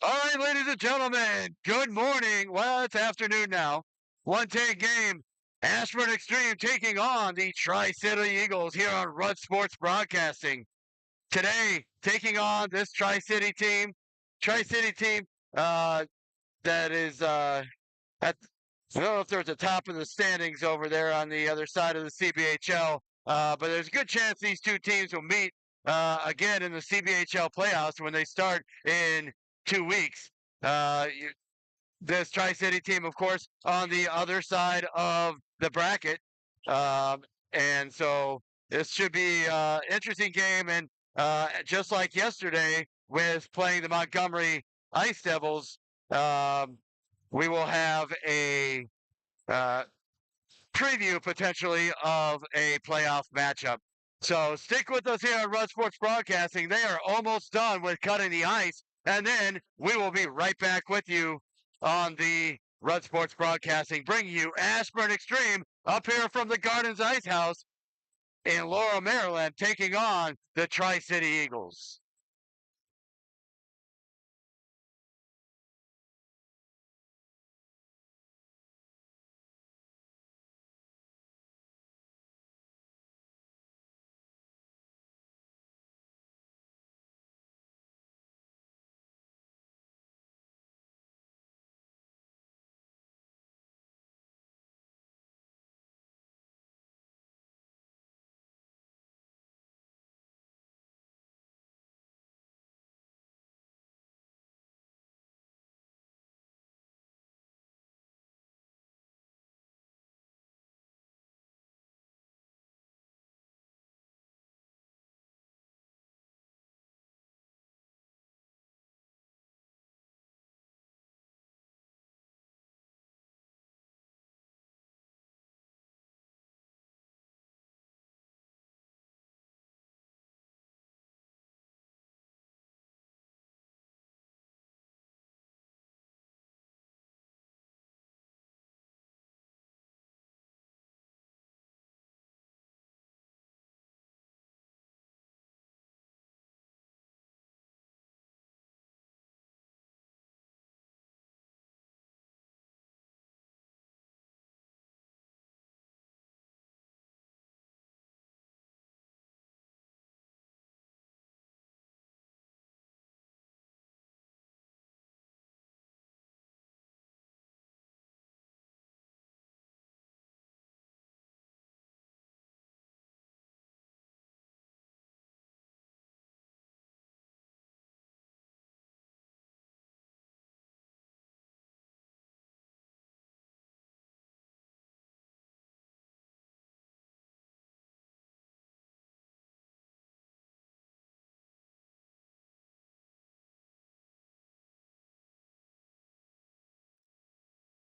All right, ladies and gentlemen, good morning. Well, it's afternoon now. 1-10 game. Ashburn Xtreme taking on the Tri-City Eagles here on Rud Sports Broadcasting. Today, taking on this Tri-City team uh, that is at, I don't know if they're at the top of the standings over there on the other side of the CBHL, but there's a good chance these two teams will meet again in the CBHL playoffs when they start in 2 weeks. This Tri City team, of course, on the other side of the bracket. Um, and so this should be an interesting game. And just like yesterday with playing the Montgomery Ice Devils, um, we will have a uh, preview potentially of a playoff matchup. So stick with us here on Rud Sports Broadcasting. They are almost done with cutting the ice, and then we will be right back with you on the Rud Sports Broadcasting, bringing you Ashburn Extreme up here from the Gardens Ice House in Laurel, Maryland, taking on the Tri-City Eagles.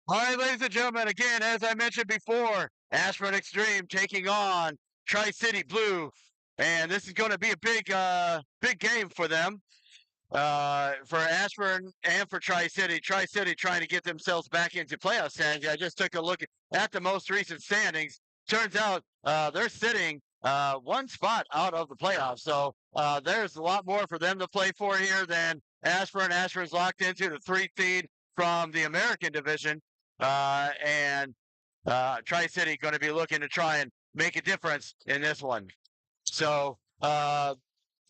All right, ladies and gentlemen, again, as I mentioned before, Ashburn Extreme taking on Tri-City Blue. And this is going to be a big game for them. For Ashburn and for Tri City. Tri City trying to get themselves back into playoff standings. I just took a look at the most recent standings. Turns out they're sitting one spot out of the playoffs. So there's a lot more for them to play for here than Ashburn. Ashburn's locked into the 3 seed from the American division. And Tri City going to be looking to try and make a difference in this one. So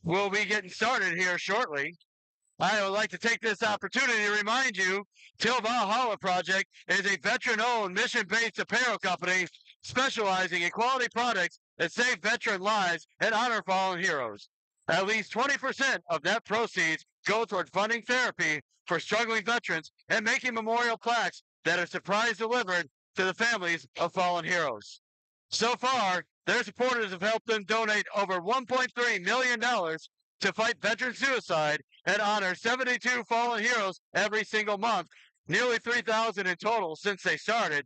we'll be getting started here shortly. I would like to take this opportunity to remind you, Till Valhalla Project is a veteran-owned, mission-based apparel company specializing in quality products that save veteran lives and honor fallen heroes. At least 20% of net proceeds go toward funding therapy for struggling veterans and making memorial plaques that are surprise delivered to the families of fallen heroes. So far, their supporters have helped them donate over $1.3 million to fight veteran suicide and honor 72 fallen heroes every single month, nearly 3,000 in total since they started.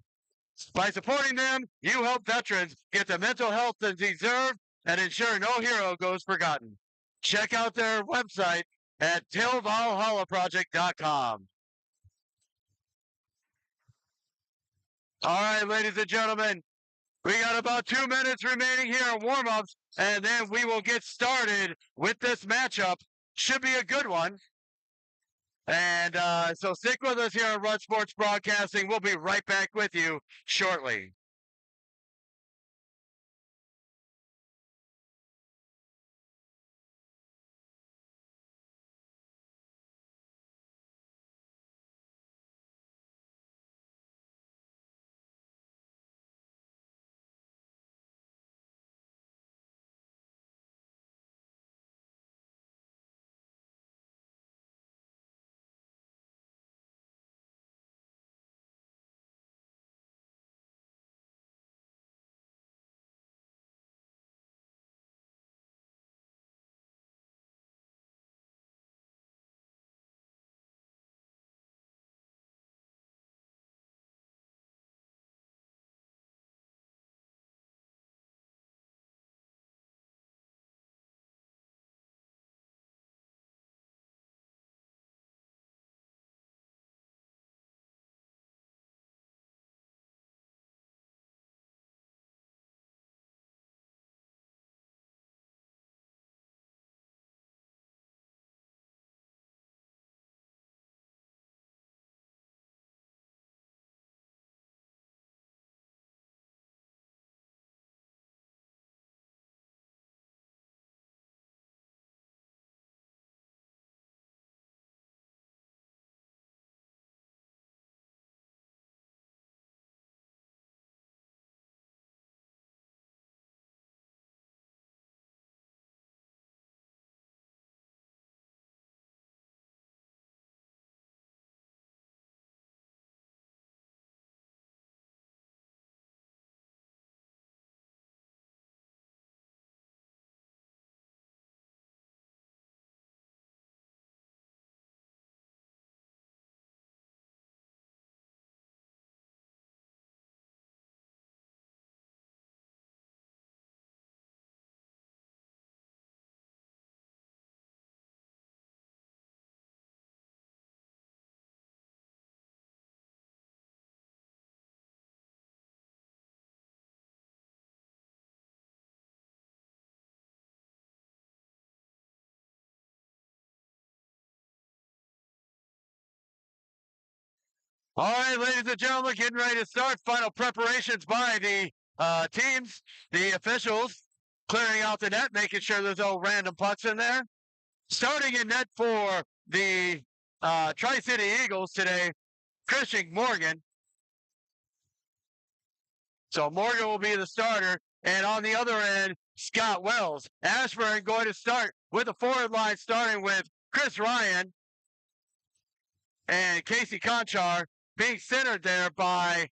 By supporting them, you help veterans get the mental health they deserve and ensure no hero goes forgotten. Check out their website at tillvalhallaproject.com. All right, ladies and gentlemen, we got about 2 minutes remaining here in warm-ups, and then we will get started with this matchup. Should be a good one. And so stick with us here on Run Sports Broadcasting. We'll be right back with you shortly. All right, ladies and gentlemen, getting ready to start. Final preparations by the teams, the officials, clearing out the net, making sure there's no random pucks in there. Starting in net for the Tri-City Eagles today, Christian Morgan. So Morgan will be the starter. And on the other end, Scott Wells. Ashburn going to start with the forward line, starting with Chris Ryan and Casey Conchar, being centered there by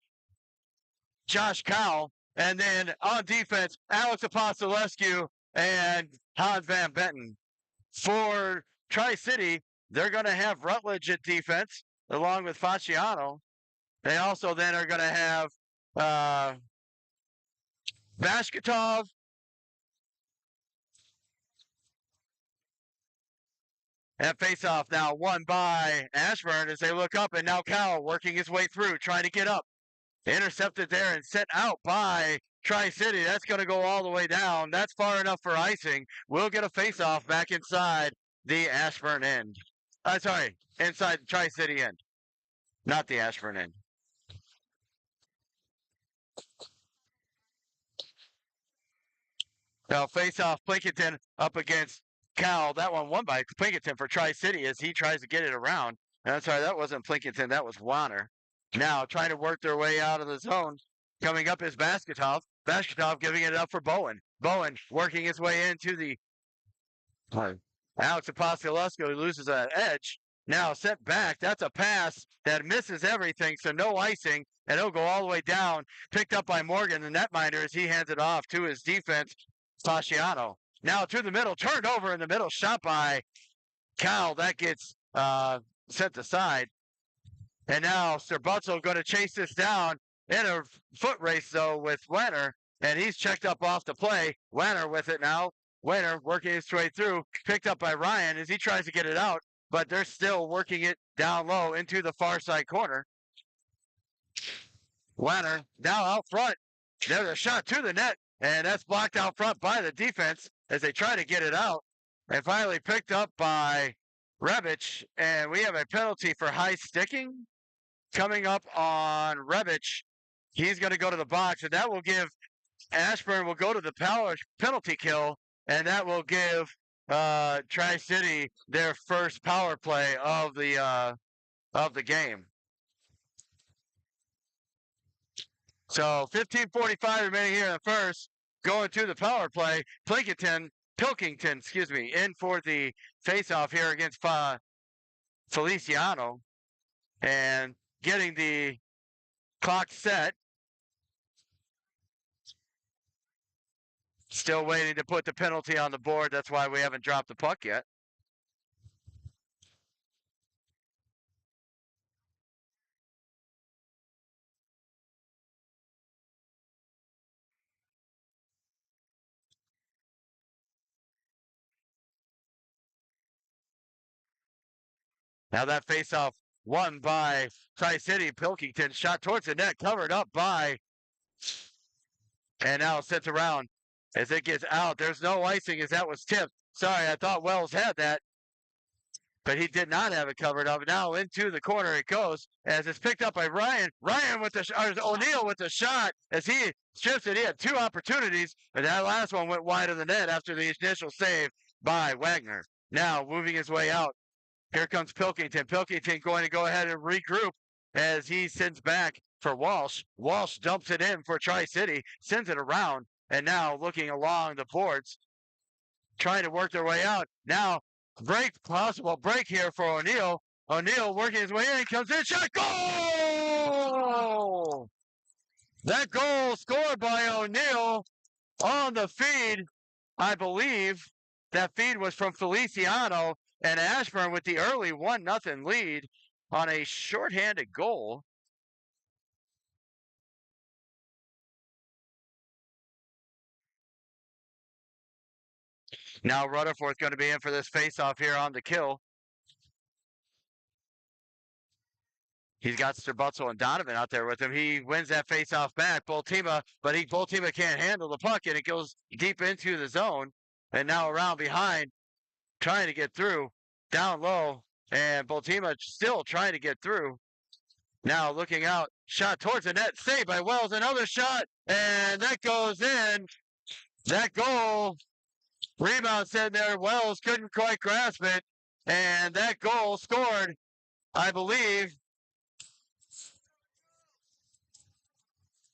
Josh Cowell. And then on defense, Alex Apostolescu and Hans Van Benton. For Tri-City, they're going to have Rutledge at defense, along with Fasciano. They also then are going to have Bashkatov, and face-off now won by Ashburn as they look up, and now Cowell working his way through, trying to get up. Intercepted there and sent out by Tri-City. That's going to go all the way down. That's far enough for icing. We'll get a face-off back inside the Ashburn end. Inside the Tri-City end, not the Ashburn end. Now face-off Plinkington up against Cal. That one won by Plinkington for Tri-City as he tries to get it around. And I'm sorry, that wasn't Plinkington. That was Warner. Now trying to work their way out of the zone. Coming up is Basketov. Basketov giving it up for Bowen. Bowen working his way into the Alex Apostolescu, who loses an edge. Now sent back. That's a pass that misses everything, so no icing, and it'll go all the way down. Picked up by Morgan, the netminder, as he hands it off to his defense, Fasciano. Now to the middle, turned over in the middle, shot by Cal. That gets sent aside. And now Sir Butzel going to chase this down in a foot race, though, with Wenner, and he's checked up off the play. Wenner with it now. Wenner working his way through, picked up by Ryan as he tries to get it out, but they're still working it down low into the far side corner. Wenner now out front. There's a shot to the net, and that's blocked out front by the defense as they try to get it out. And finally picked up by Rebic, and we have a penalty for high sticking coming up on Rebic. He's going to go to the box, and that will give Ashburn will go to the power penalty kill, and that will give Tri-City their first power play of the game. So 15:45 remaining here in the first. Going to the power play. Pilkington, in for the face-off here against Feliciano, and getting the clock set. Still waiting to put the penalty on the board. That's why we haven't dropped the puck yet. Now that faceoff won by Tri-City. Pilkington shot towards the net, covered up by, and now sits around as it gets out. There's no icing as that was tipped. Sorry, I thought Wells had that, but he did not have it covered up. Now into the corner it goes as it's picked up by Ryan. Ryan with O'Neill with the shot as he strips it. He had two opportunities, but that last one went wide of the net after the initial save by Wagner. Now moving his way out. Here comes Pilkington. Pilkington going to go ahead and regroup as he sends back for Walsh. Walsh dumps it in for Tri-City, sends it around, and now looking along the boards, trying to work their way out. Now, possible break here for O'Neill. O'Neill working his way in, comes in, shot, goal! That goal scored by O'Neill on the feed, I believe. That feed was from Feliciano. And Ashburn with the early 1-0 lead on a shorthanded goal. Now Rutherford's going to be in for this faceoff here on the kill. He's got Sterbutzel and Donovan out there with him. He wins that faceoff back. Boltima can't handle the puck, and it goes deep into the zone. And now around behind, trying to get through. Down low, and Boltima still trying to get through. Now looking out, shot towards the net, saved by Wells, another shot, and that goes in. That goal, rebound sitting there, Wells couldn't quite grasp it, and that goal scored, I believe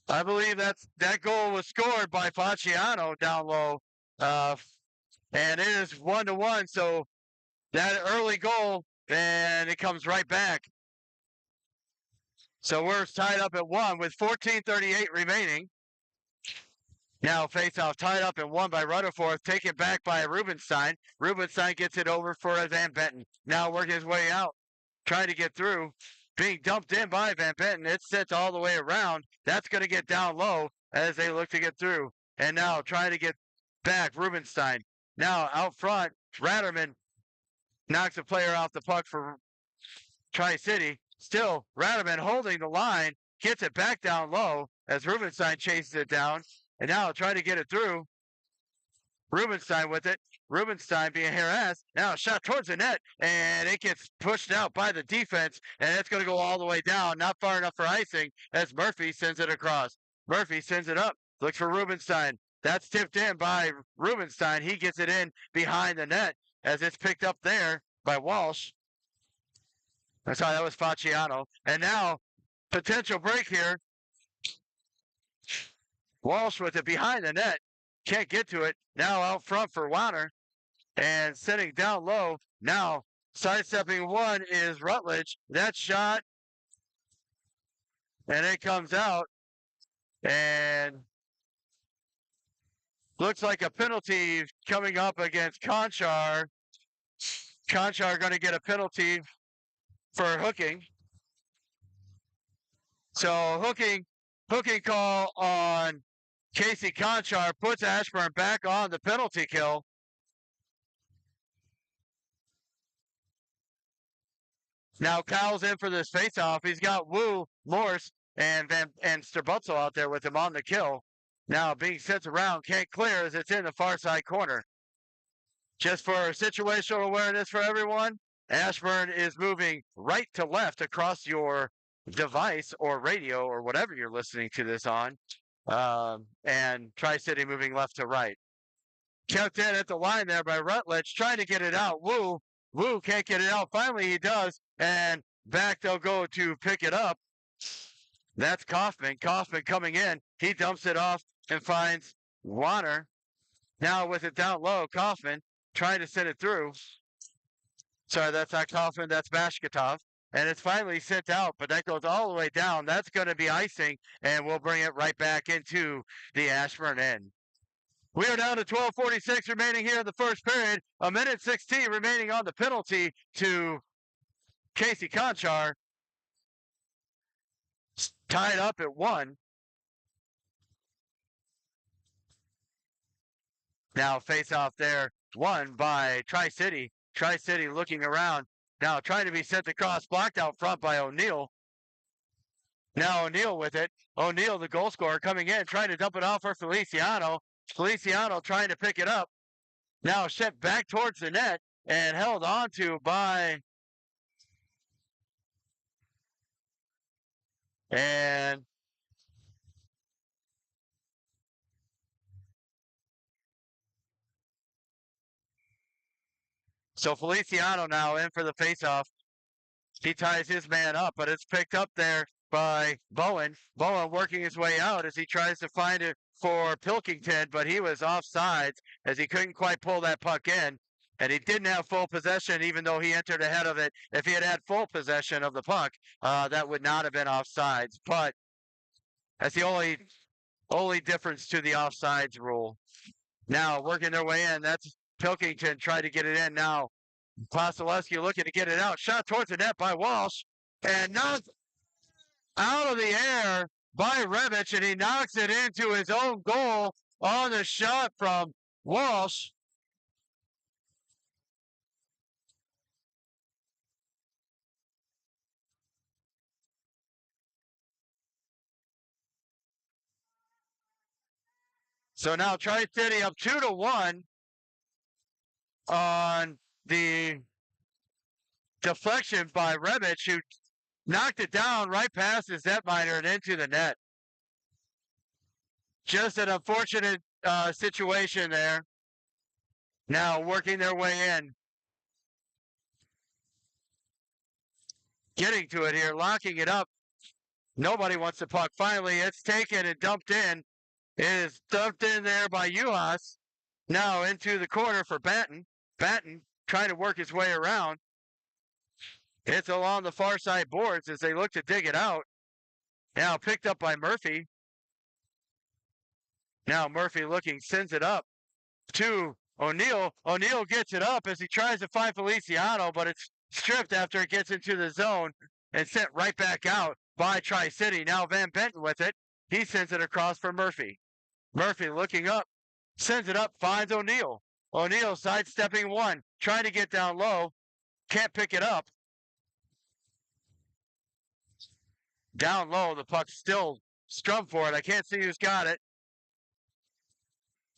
that goal was scored by Fasciano down low, and it is 1-1, so that early goal, and it comes right back. So we're tied up at 1 with 14:38 remaining. Now faceoff tied up and won by Rutherford, taken back by Rubenstein. Rubenstein gets it over for Van Benton. Now working his way out, trying to get through. Being dumped in by Van Benton. It sits all the way around. That's going to get down low as they look to get through. And now trying to get back, Rubenstein. Now out front, Ratterman knocks a player off the puck for Tri-City. Still, Ratterman holding the line, gets it back down low as Rubenstein chases it down. And now trying to get it through. Rubenstein with it. Rubenstein being harassed. Now a shot towards the net, and it gets pushed out by the defense, and it's going to go all the way down. Not far enough for icing as Murphy sends it across. Murphy sends it up. Looks for Rubenstein. That's tipped in by Rubenstein. He gets it in behind the net as it's picked up there by Walsh. Sorry, that was Fasciano. And now, potential break here. Walsh with it behind the net. Can't get to it. Now out front for Warner. And sitting down low. Now, sidestepping one is Rutledge. That shot. And it comes out. And looks like a penalty coming up against Conchar. Conchar going to get a penalty for hooking. So hooking call on Casey Conchar puts Ashburn back on the penalty kill. Now Kyle's in for this faceoff. He's got Wu, Morse, and Sterbutzel out there with him on the kill. Now being sent around, can't clear as it's in the far side corner. Just for situational awareness for everyone, Ashburn is moving right to left across your device or radio or whatever you're listening to this on. And Tri-City moving left to right. Kept in at the line there by Rutledge, trying to get it out. Wu can't get it out. Finally, he does. And back they'll go to pick it up. That's Kaufman. Kaufman coming in. He dumps it off and finds Warner. Now with it down low, Kaufman trying to send it through. Sorry, that's not Kaufman. That's Bashkatov. And it's finally sent out, but that goes all the way down. That's going to be icing, and we'll bring it right back into the Ashburn end. We are down to 12:46 remaining here in the first period. 1:16 remaining on the penalty to Casey Conchar. Tied up at 1. Now face off there, won by Tri-City. Tri-City looking around. Now trying to be sent across, blocked out front by O'Neill. Now O'Neill with it. O'Neill, the goal scorer, coming in, trying to dump it off for Feliciano. Feliciano trying to pick it up. Now sent back towards the net and held on to by... And... So Feliciano now in for the faceoff. He ties his man up, but it's picked up there by Bowen. Bowen working his way out as he tries to find it for Pilkington, but he was offsides as he couldn't quite pull that puck in. And he didn't have full possession, even though he entered ahead of it. If he had had full possession of the puck, that would not have been offsides. But that's the only difference to the offsides rule. Now working their way in. That's Pilkington tried to get it in. Now Vasilevsky looking to get it out. Shot towards the net by Walsh. And knocked out of the air by Rebic. And he knocks it into his own goal on the shot from Walsh. So now Tri-City up 2-1 on the deflection by Rebic, who knocked it down right past his netminder and into the net. Just an unfortunate situation there. Now working their way in. Getting to it here, locking it up. Nobody wants the puck. Finally, it's taken and dumped in. It is dumped in there by Uhas. Now into the corner for Batten. Batten trying to work his way around. It's along the far side boards as they look to dig it out. Now picked up by Murphy. Now Murphy looking, sends it up to O'Neill. O'Neill gets it up as he tries to find Feliciano, but it's stripped after it gets into the zone and sent right back out by Tri-City. Now Van Benton with it. He sends it across for Murphy. Murphy looking up, sends it up, finds O'Neill. O'Neill sidestepping one, trying to get down low, can't pick it up. Down low, the puck still strummed for it. I can't see who's got it.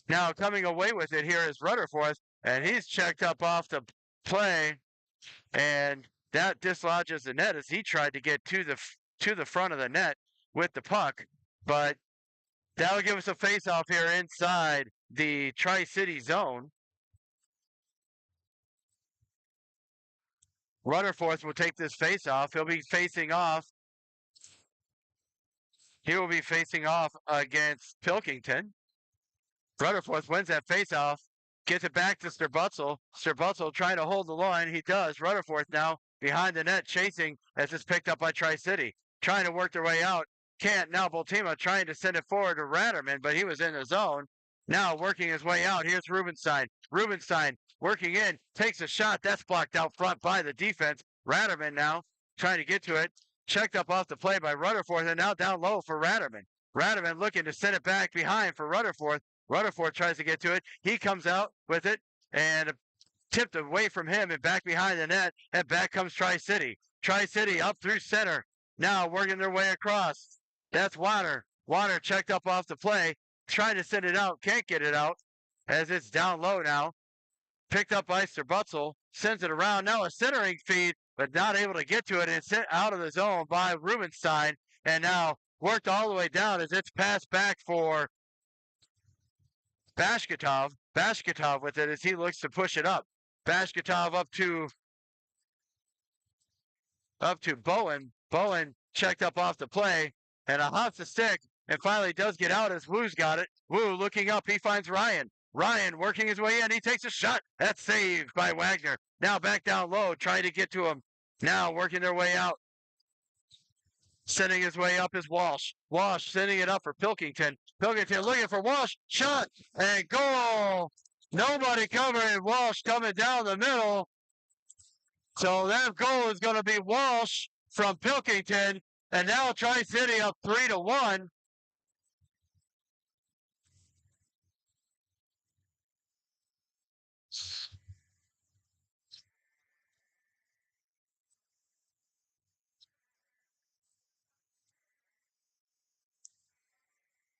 Now coming away with it here is Rutherford, and he's checked up off the play, and that dislodges the net as he tried to get to the front of the net with the puck, but that'll give us a face-off here inside the Tri-City zone. Rutherford will take this face-off. He'll be facing off. He will be facing off against Pilkington. Rutherford wins that face-off, gets it back to Sterbutzel. Sterbutzel trying to hold the line. He does. Rutherford now behind the net chasing as it's picked up by Tri-City. Trying to work their way out. Can't. Now Bultima trying to send it forward to Ratterman, but he was in the zone. Now working his way out. Here's Rubenstein. Rubenstein working in. Takes a shot. That's blocked out front by the defense. Ratterman now trying to get to it. Checked up off the play by Rutherford, and now down low for Ratterman. Ratterman looking to send it back behind for Rutherford. Rutherford tries to get to it. He comes out with it and tipped away from him and back behind the net, and back comes Tri-City. Tri-City up through center. Now working their way across. That's Water. Water checked up off the play, trying to send it out, can't get it out as it's down low now. Picked up by Butzel, sends it around. Now a centering feed, but not able to get to it, and it's sent out of the zone by Rubenstein, and now worked all the way down as it's passed back for Bashkatov. Bashkatov with it as he looks to push it up. Bashkatov up to Bowen. Bowen checked up off the play, and a hops the stick, and finally does get out as Wu's got it. Wu looking up, he finds Ryan. Ryan working his way in. He takes a shot. That's saved by Wagner. Now back down low, trying to get to him. Now working their way out. Sending his way up is Walsh. Walsh sending it up for Pilkington. Pilkington looking for Walsh. Shot and goal. Nobody covering. Walsh coming down the middle. So that goal is going to be Walsh from Pilkington. And now Tri-City up 3-1.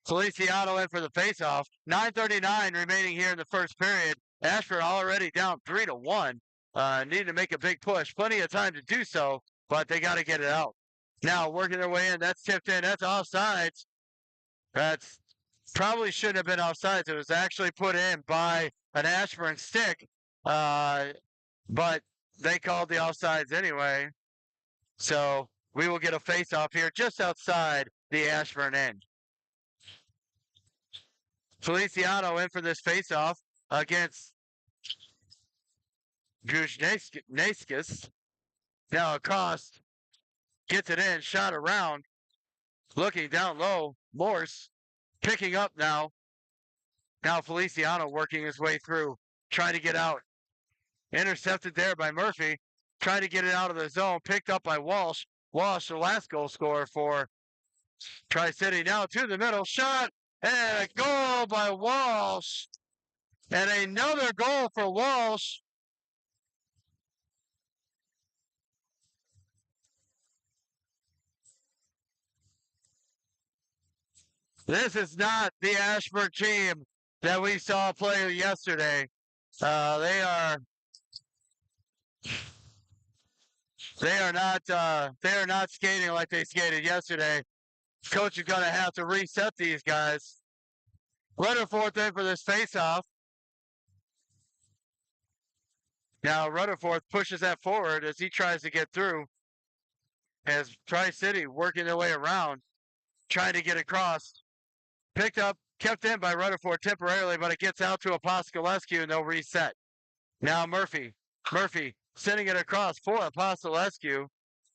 Feliciano in for the faceoff. 9:39 remaining here in the first period. Ashburn already down 3-1. Need to make a big push. Plenty of time to do so, but they got to get it out. Now working their way in. That's tipped in. That's offsides. That's probably shouldn't have been offsides. It was actually put in by an Ashburn stick, but they called the offsides anyway. So we will get a face-off here just outside the Ashburn end. Feliciano in for this face-off against Guzhneskis. Now across, gets it in, shot around, looking down low. Morse picking up now. Now Feliciano working his way through, trying to get out. Intercepted there by Murphy, trying to get it out of the zone, picked up by Walsh. Walsh, the last goal scorer for Tri-City. Now to the middle, shot, and a goal by Walsh. And another goal for Walsh. This is not the Ashburn team that we saw play yesterday. They are not skating like they skated yesterday. Coach is going to have to reset these guys. Rutherford in for this faceoff. Now Rutherford pushes that forward as he tries to get through. As Tri-City working their way around, trying to get across. Picked up, kept in by Rutherford temporarily, but it gets out to Apostolescu and they'll reset. Now Murphy sending it across for Apostolescu.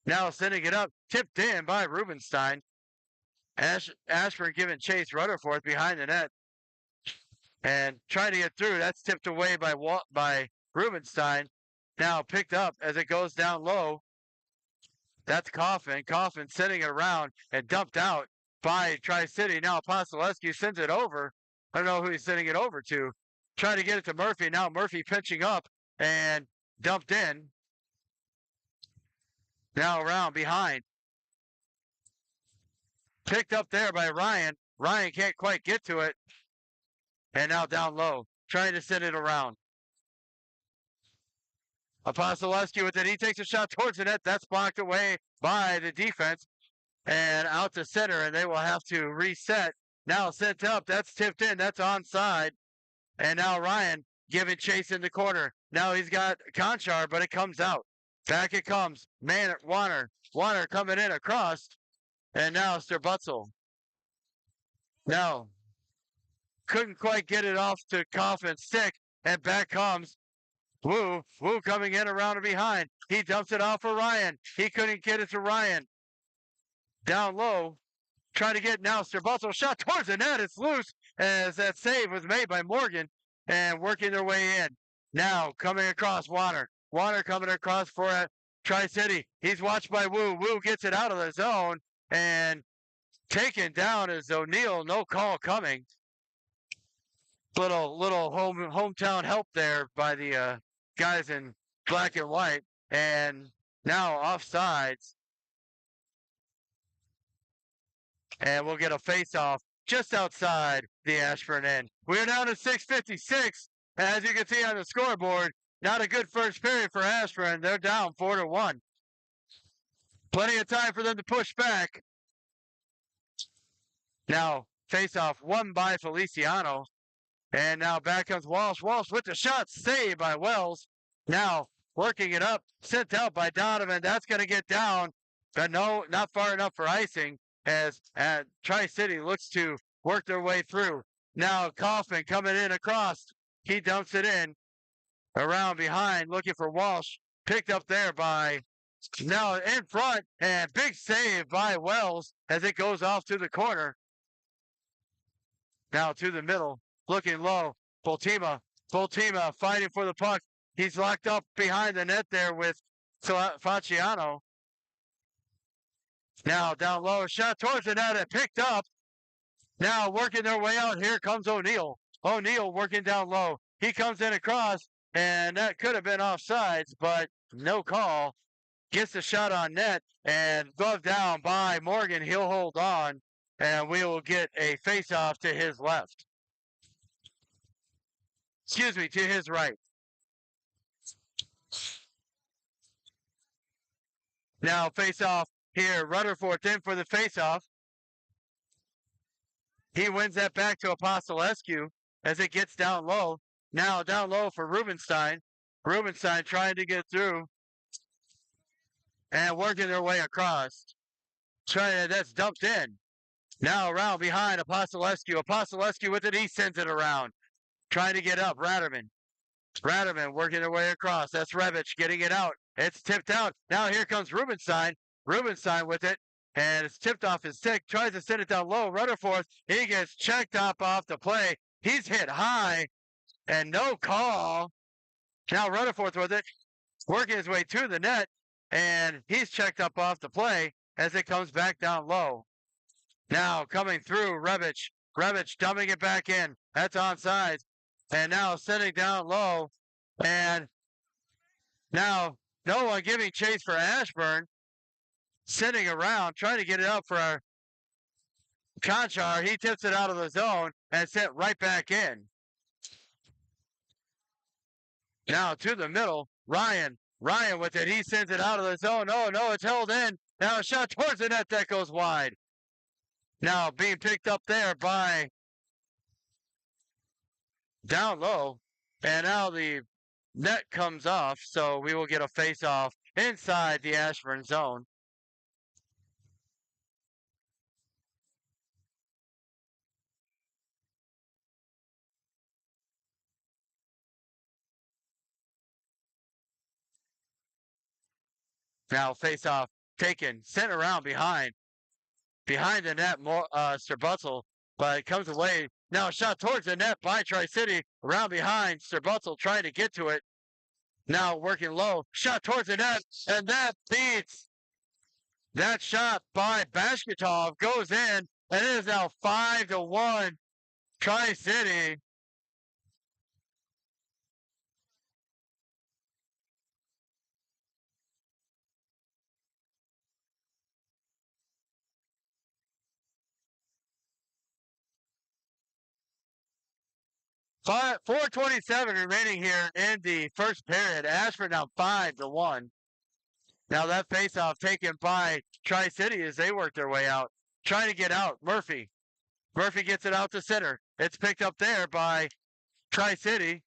Now sending it up, tipped in by Rubenstein. Ashburn giving chase. Rutherford behind the net and trying to get through. That's tipped away by Rubenstein. Now picked up as it goes down low. That's Coffin. Coffin sending it around and dumped out by Tri-City. Now Apostolescu sends it over. I don't know who he's sending it over to. Trying to get it to Murphy. Now Murphy pinching up and dumped in. Now around behind. Picked up there by Ryan. Ryan can't quite get to it. And now down low. Trying to send it around. Apostolescu with it. He takes a shot towards the net. That's blocked away by the defense. And out to center. And they will have to reset. Now sent up. That's tipped in. That's onside. And now Ryan giving chase in the corner. Now he's got Conchar, but it comes out. Back it comes. Man at Warner. Warner coming in across. And now Butzel. Now couldn't quite get it off to Coffin's stick. And back comes Wu. Wu coming in around and behind. He dumps it off for Ryan. He couldn't get it to Ryan. Down low. Trying to get now Butzel. Shot towards the net. It's loose as that save was made by Morgan. And working their way in. Now coming across Warner. Warner coming across for Tri-City. He's watched by Wu. Wu gets it out of the zone. And taken down is O'Neal. No call coming. Little hometown help there by the guys in black and white. And now offsides. And we'll get a face-off just outside the Ashburn end. We're down to 6:56. As you can see on the scoreboard, not a good first period for Ashburn. They're down 4-1. Plenty of time for them to push back. Now, face-off won by Feliciano. And now back comes Walsh. Walsh with the shot, saved by Wells. Now, working it up, sent out by Donovan. That's going to get down, but no, not far enough for icing as Tri-City looks to work their way through. Now, Kaufman coming in across. He dumps it in around behind, looking for Walsh. Picked up there by now in front, and big save by Wells as it goes off to the corner. Now to the middle, looking low. Boltima fighting for the puck. He's locked up behind the net there with Faciano. Now down low, shot towards the net and picked up. Now working their way out, here comes O'Neill. O'Neill working down low. He comes in across, and that could have been offsides, but no call. Gets the shot on net, and gloved down by Morgan. He'll hold on, and we will get a face-off to his left. Excuse me, to his right. Now face-off here. Rutherford in for the face-off. He wins that back to Apostolescu as it gets down low. Now down low for Rubenstein. Rubenstein trying to get through and working their way across. That's dumped in. Now around behind Apostolescu. Apostolescu with it. He sends it around. Trying to get up. Ratterman working their way across. That's Revich getting it out. It's tipped out. Now here comes Rubenstein. Rubenstein with it. And it's tipped off his stick. Tries to send it down low. Rutherford. He gets checked off the play. He's hit high. And no call. Now Rutherford with it. Working his way to the net. And he's checked up off the play as it comes back down low. Now coming through, Revich. Revich dumping it back in. That's onside. And now sending down low. And now no one giving chase for Ashburn. Sitting around, trying to get it up for our Conchar. He tips it out of the zone and sent right back in. Now to the middle, Ryan with it. He sends it out of the zone. Oh, no, it's held in. Now a shot towards the net that goes wide. Now being picked up there by down low. And now the net comes off, so we will get a face-off inside the Ashburn zone. Now face-off taken, sent around behind the net, Sterbutzel, but it comes away. Now a shot towards the net by Tri-City, around behind, Sterbutzel trying to get to it. Now working low, shot towards the net, and that beats. That shot by Bashkatov goes in, and it is now 5-1, Tri-City. Five, 4:27 remaining here in the first period. Ashford now 5-1. Now that faceoff taken by Tri-City as they work their way out. Trying to get out. Murphy gets it out to center. It's picked up there by Tri-City.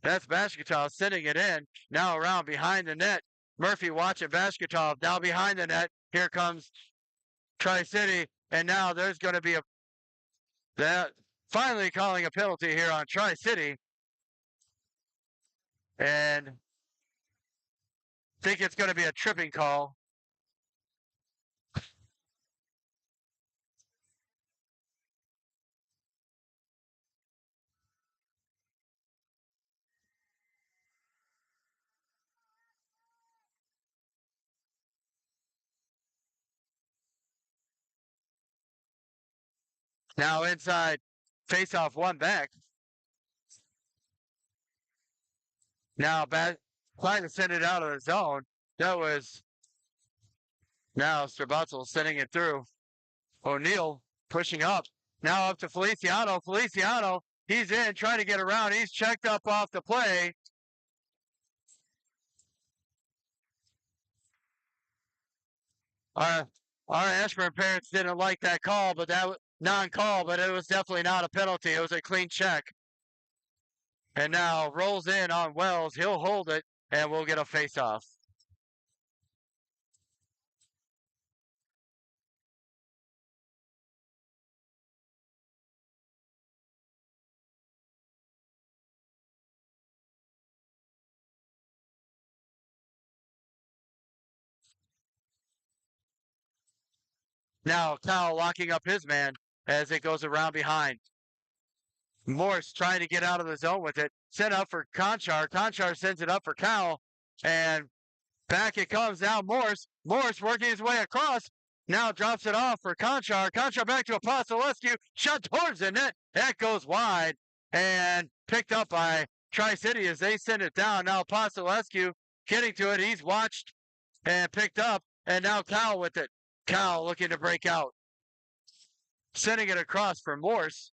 That's Bashkatov sending it in. Now around behind the net. Murphy watching Bashkatov. Now behind the net. Here comes Tri-City. And now there's going to be finally calling a penalty here on Tri-City. And think it's going to be a tripping call. Now inside, face-off one back. Now back, trying to send it out of the zone. That was now Sterbutzel sending it through. O'Neill pushing up. Now up to Feliciano. Feliciano, He's in, trying to get around. He's checked up off the play. Our Ashburn parents didn't like that call, but that was non-call, but it was definitely not a penalty. It was a clean check. And now rolls in on Wells. He'll hold it, and we'll get a face-off. Now Cal locking up his man as it goes around behind. Morse trying to get out of the zone with it. Set up for Conchar. Conchar sends it up for Cal. And back it comes now. Morse working his way across. Now drops it off for Conchar. Conchar back to Apostolescu. Shot towards the net. That goes wide. And picked up by Tri-City as they send it down. Now Apostolescu getting to it. He's watched and picked up. And now Cal with it. Cal looking to break out. Sending it across for Morse.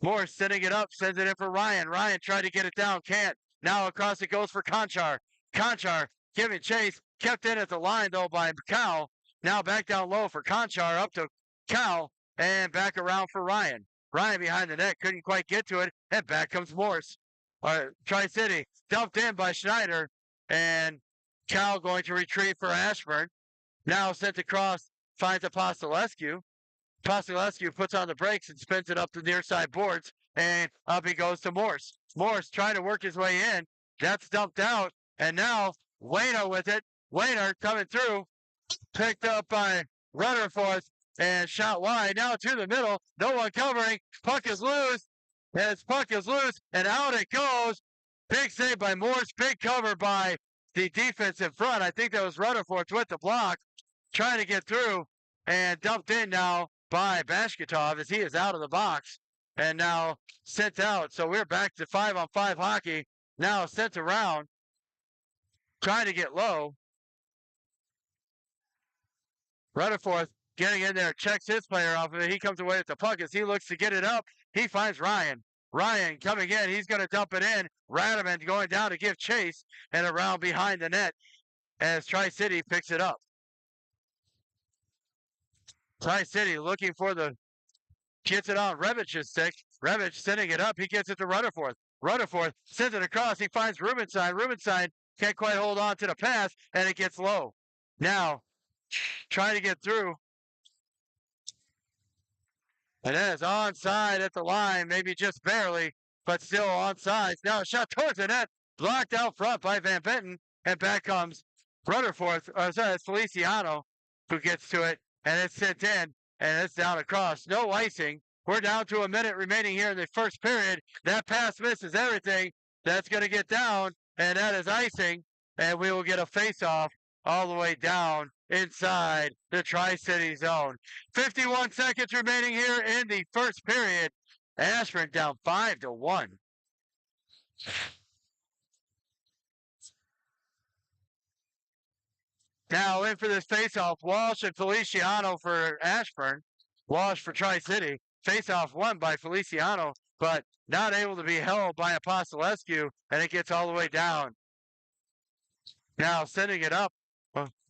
Morse sending it up, sends it in for Ryan. Ryan tried to get it down, can't. Now across it goes for Conchar. Conchar giving chase, kept in at the line though by Cal. Now back down low for Conchar, up to Cal, and back around for Ryan. Ryan behind the net, couldn't quite get to it, and back comes Morse. Tri-City, dumped in by Schneider, and Cal going to retrieve for Ashburn. Now sent across, finds Apostolescu. Apostolescu puts on the brakes and spins it up the near side boards, and up he goes to Morse. Morse trying to work his way in. That's dumped out, and now Wayner with it. Wayner coming through, picked up by Rutherford, and shot wide. Now to the middle, no one covering. Puck is loose. As puck is loose, and out it goes. Big save by Morse. Big cover by the defense in front. I think that was Rutherford with the block, trying to get through, and dumped in now by Bashkatov as he is out of the box and now sent out. So we're back to 5-on-5 hockey. Now sent around, trying to get low. Rutherford getting in there, checks his player off of it. He comes away with the puck as he looks to get it up. He finds Ryan. Ryan coming in. He's going to dump it in. Radaman going down to give chase and around behind the net as Tri-City picks it up. Tri-City looking for gets it on Rebich's stick. Rebich sending it up. He gets it to Rutherford. Rutherford sends it across. He finds Rubenstein. Rubenstein can't quite hold on to the pass, and it gets low. Now, trying to get through. And that is onside at the line, maybe just barely, but still onside. Now a shot towards the net, blocked out front by Van Benton, and back comes Rutherford, it's Feliciano who gets to it, and it's sent in, and it's down across. No icing. We're down to a minute remaining here in the first period. That pass misses everything. That's going to get down, and that is icing, and we will get a face-off all the way down inside the Tri-City zone. 51 seconds remaining here in the first period. Ashburn down 5-1. Now in for this face-off, Walsh and Feliciano for Ashburn. Walsh for Tri-City. Face-off won by Feliciano, but not able to be held by Apostolescu, and it gets all the way down. Now sending it up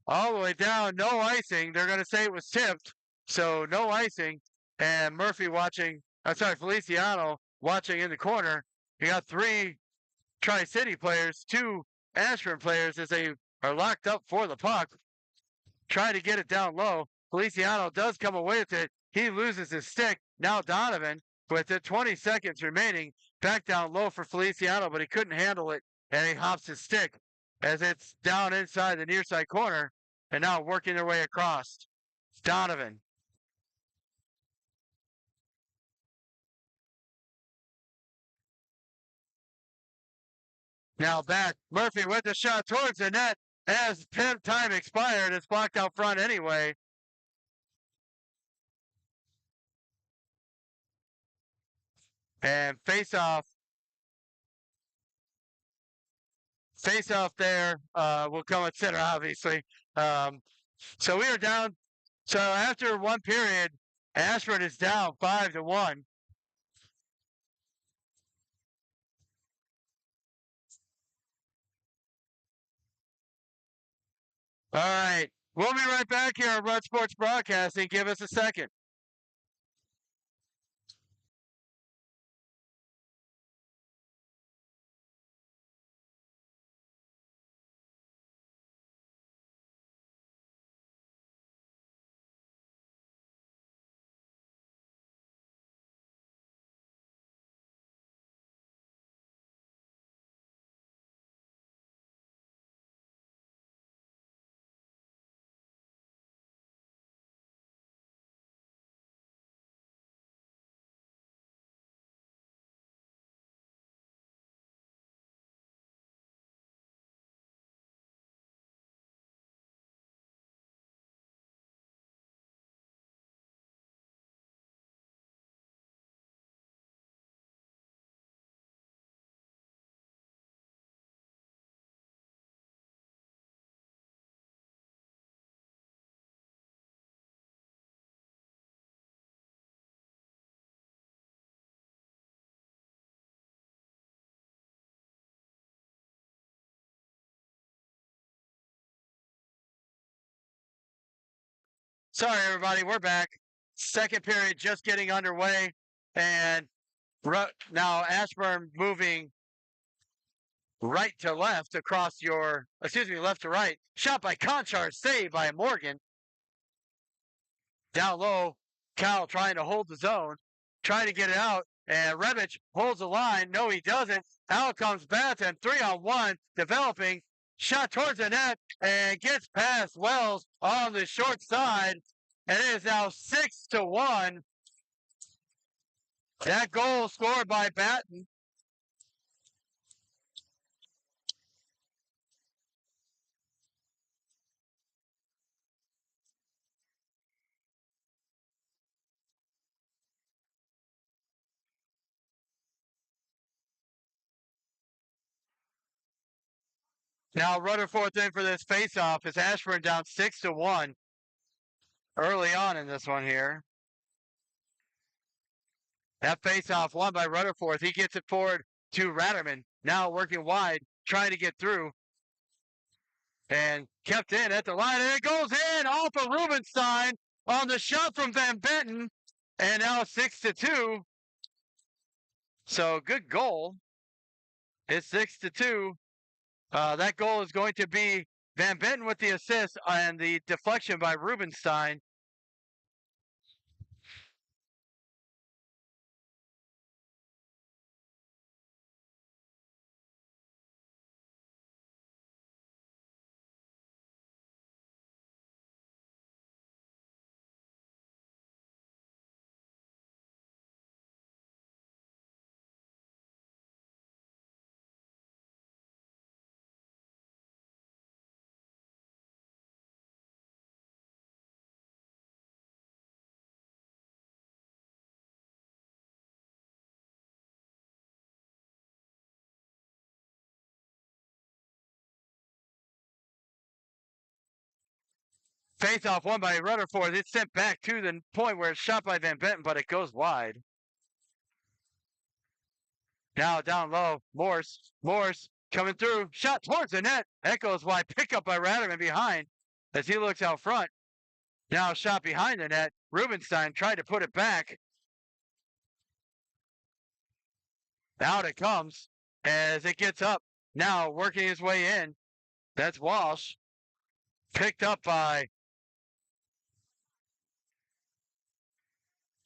all the way down, no icing. They're going to say it was tipped, so no icing. And Murphy Feliciano watching in the corner. You got 3 Tri-City players, 2 Ashburn players as they are locked up for the puck, trying to get it down low. Feliciano does come away with it. He loses his stick. Now Donovan with it, 20 seconds remaining, back down low for Feliciano, but he couldn't handle it, and he hops his stick as it's down inside the near side corner, and now working their way across. Donovan. Now back, Murphy with the shot towards the net as time expired. It's blocked out front anyway. And face-off there will come at center, obviously. So we are down. So after one period, Ashburn is down 5-1. All right. We'll be right back here on Run Sports Broadcasting. Give us a second. Sorry, everybody. We're back. Second period just getting underway. And now Ashburn moving right to left across left to right. Shot by Conchar, saved by Morgan. Down low, Cal trying to hold the zone, trying to get it out, and Rebic holds the line. No, he doesn't. Out comes Batten, 3-on-1, developing. Shot towards the net and gets past Wells on the short side. And it is now 6-1. That goal scored by Batten. Now Rutherford in for this faceoff as Ashburn down 6-1 early on in this one here. That faceoff won by Rutherford. He gets it forward to Ratterman. Now working wide, trying to get through. And kept in at the line. And it goes in off of Rubenstein on the shot from Van Benton. And now 6-2. So good goal. It's 6-2. That goal is going to be Van Benton with the assist and the deflection by Rubenstein. Face-off won by Rutherford. It's sent back to the point where it's shot by Van Benton, but it goes wide. Now down low, Morse coming through, shot towards the net. That goes wide. Pick up by Ratterman behind as he looks out front. Now shot behind the net. Rubenstein tried to put it back. Out it comes as it gets up. Now working his way in. That's Walsh. Picked up by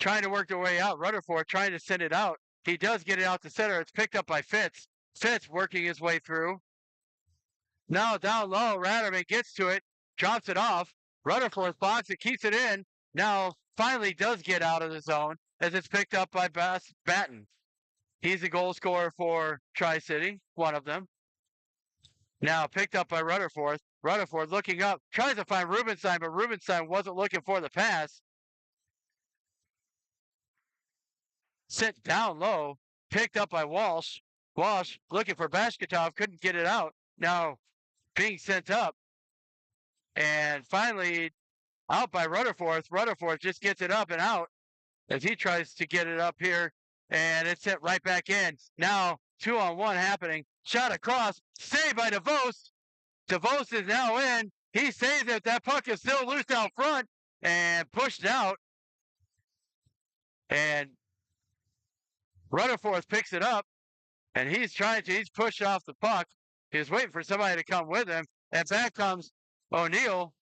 trying to work their way out. Rutherford trying to send it out. He does get it out to center. It's picked up by Fitz. Fitz working his way through. Now down low, Ratterman gets to it, drops it off. Rutherford's box, it keeps it in. Now finally does get out of the zone as it's picked up by Batten. He's a goal scorer for Tri-City, one of them. Now picked up by Rutherford. Rutherford looking up, tries to find Rubenstein, but Rubenstein wasn't looking for the pass. Sent down low, picked up by Walsh. Walsh looking for Bashkatov, couldn't get it out. Now being sent up. And finally out by Rutherford. Rutherford just gets it up and out as he tries to get it up here. And it's sent right back in. Now 2-on-1 happening. Shot across. Saved by DeVos. DeVos is now in. He saves it. That puck is still loose out front and pushed out. And Rutherford picks it up, and he's pushed off the puck. He's waiting for somebody to come with him, and back comes O'Neill.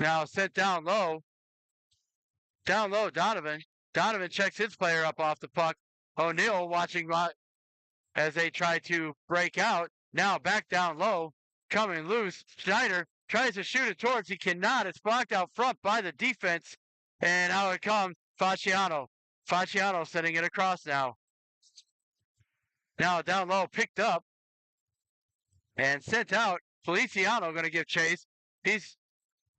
Now sent down low. Down low, Donovan. Donovan checks his player up off the puck. O'Neill watching as they try to break out. Now back down low, coming loose. Schneider tries to shoot it towards. He cannot. It's blocked out front by the defense. And out it comes Fasciano. Fasciano sending it across now. Now down low, picked up and sent out. Feliciano going to give chase.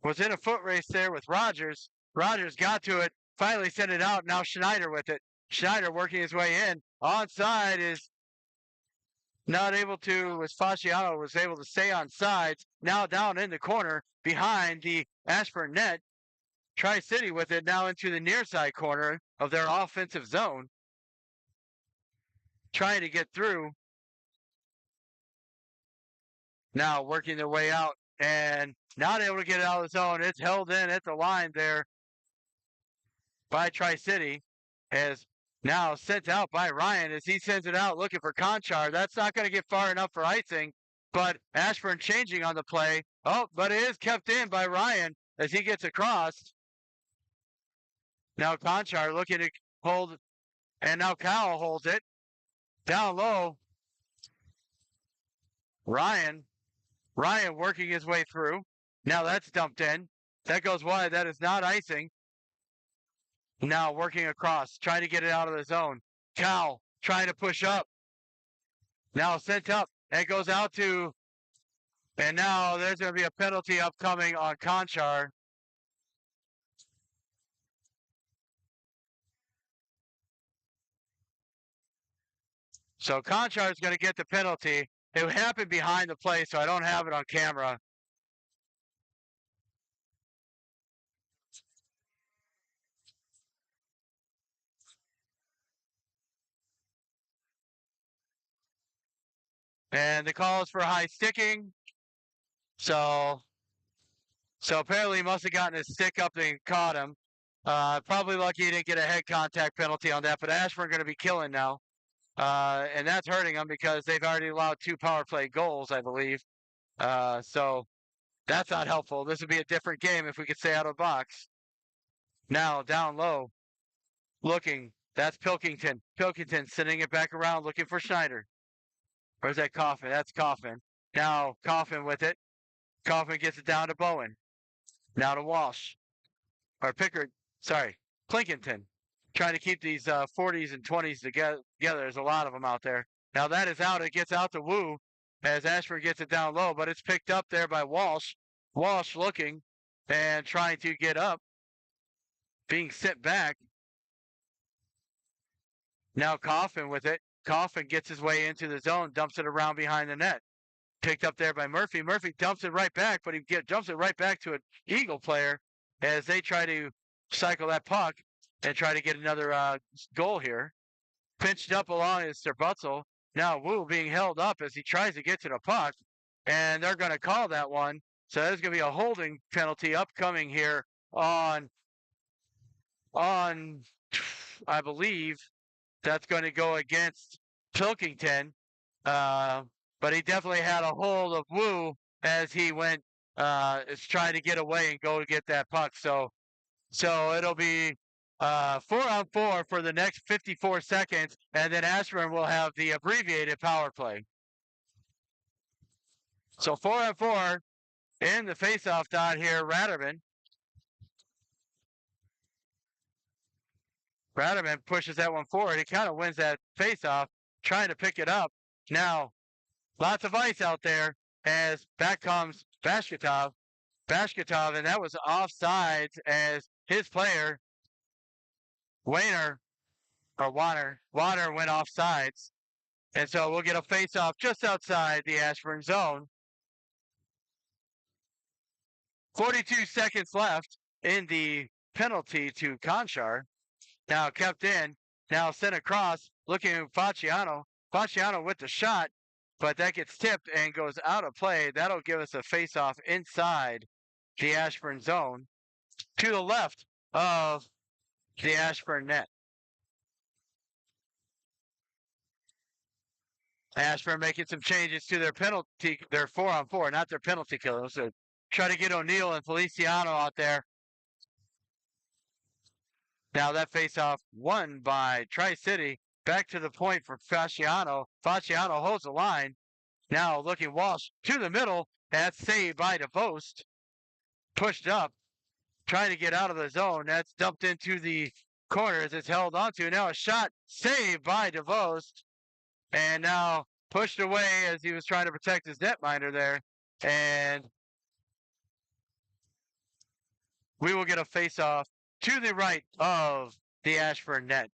Was in a foot race there with Rogers. Rogers got to it, finally sent it out. Now Schneider with it. Schneider working his way in. Onside is not able to, as Fasciano was able to stay on sides. Now down in the corner behind the Ashburn net. Tri-City with it now into the near side corner of their offensive zone. Trying to get through. Now working their way out and not able to get it out of the zone. It's held in at the line there by Tri-City. As now sent out by Ryan as he sends it out looking for Conchar. That's not going to get far enough for icing, but Ashburn changing on the play. Oh, but it is kept in by Ryan as he gets across. Now Conchar looking to hold, and now Cowell holds it. Down low, Ryan working his way through. Now that's dumped in. That goes wide. That is not icing. Now working across, trying to get it out of the zone. Cowell trying to push up. Now sent up. It goes out to, and now there's going to be a penalty upcoming on Conchar. So Conchar is going to get the penalty. It happened behind the play, so I don't have it on camera. And the call is for high sticking. So apparently he must have gotten his stick up and caught him. Probably lucky he didn't get a head contact penalty on that, but Ashburn going to be killing now. And that's hurting them because they've already allowed 2 power play goals, I believe. So that's not helpful. This would be a different game if we could stay out of the box. Now down low, looking. That's Pilkington. Pilkington sending it back around looking for Schneider. Where's that Coffin? That's Coffin. Now Coffin with it. Coffin gets it down to Bowen. Now to Walsh. Or Pickard. Sorry. Plinkington. Trying to keep these 40s and 20s together. There's a lot of them out there. Now that is out. It gets out to Wu as Ashford gets it down low, but it's picked up there by Walsh. Walsh looking and trying to get up. Being sent back. Now Coffin with it. Coffin gets his way into the zone, dumps it around behind the net. Picked up there by Murphy. Murphy dumps it right back, but he dumps it right back to an Eagle player as they try to cycle that puck and try to get another goal here. Pinched up along is Sir Butzel. Now Wu being held up as he tries to get to the puck, and they're going to call that one. So there's going to be a holding penalty upcoming here on I believe that's going to go against Pilkington. But he definitely had a hold of Wu as he is trying to get away and go to get that puck. So it'll be 4-on-4 for the next 54 seconds, and then Ashburn will have the abbreviated power play. So 4-on-4 in the faceoff dot here, Ratterman. Ratterman pushes that one forward. He kind of wins that faceoff, trying to pick it up. Now, lots of ice out there as back comes Bashkatov. Bashkatov, and that was offsides as his player, Wainer went offsides. And so we'll get a face-off just outside the Ashburn zone. 42 seconds left in the penalty to Conchar. Now kept in. Now sent across, looking at Fasciano. Fasciano with the shot. but that gets tipped and goes out of play. That'll give us a face-off inside the Ashburn zone to the left of the Ashburn net. Ashburn making some changes to their 4-on-4, not their penalty kill. So try to get O'Neill and Feliciano out there. Now that face-off won by Tri-City. Back to the point for Fasciano. Fasciano holds the line. Now looking Walsh to the middle. That's saved by DeVost. Pushed up. Trying to get out of the zone. That's dumped into the corner as it's held onto. Now a shot saved by DeVost. And now pushed away as he was trying to protect his netminder there. And we will get a face-off to the right of the Ashburn net.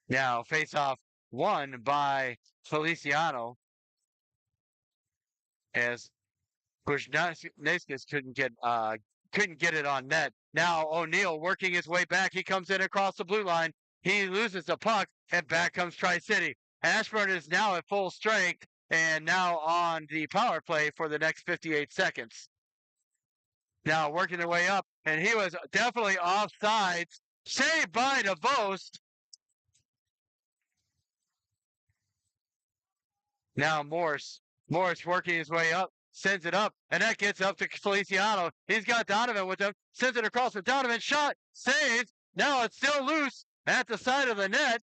Now face-off won by Feliciano as Bushnaskis couldn't get it on net. Now O'Neill working his way back. He comes in across the blue line. He loses the puck, and back comes Tri-City. Ashburn is now at full strength and now on the power play for the next 58 seconds. Now working their way up, and he was definitely offsides. Saved by DeVost. Now Morse working his way up, sends it up, and that gets up to Feliciano. He's got Donovan with him, sends it across for Donovan, shot, saves. Now it's still loose at the side of the net.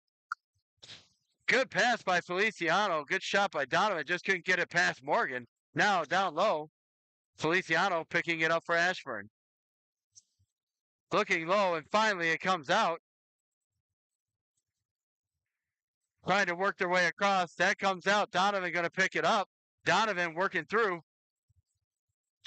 Good pass by Feliciano. Good shot by Donovan. Just couldn't get it past Morgan. Now down low, Feliciano picking it up for Ashburn. Looking low, and finally it comes out. Trying to work their way across. That comes out. Donovan going to pick it up. Donovan working through.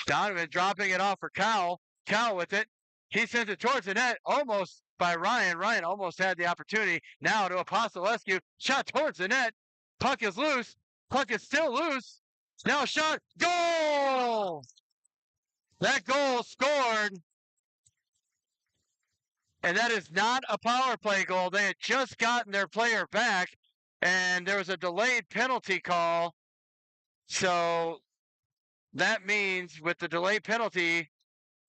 Donovan dropping it off for Cowell. Cowell with it. He sends it towards the net. Almost by Ryan. Ryan almost had the opportunity. Now to Apostolescu. Shot towards the net. Puck is loose. Puck is still loose. Now shot. Goal! That goal scored. And that is not a power play goal. They had just gotten their player back. And there was a delayed penalty call. So that means with the delayed penalty,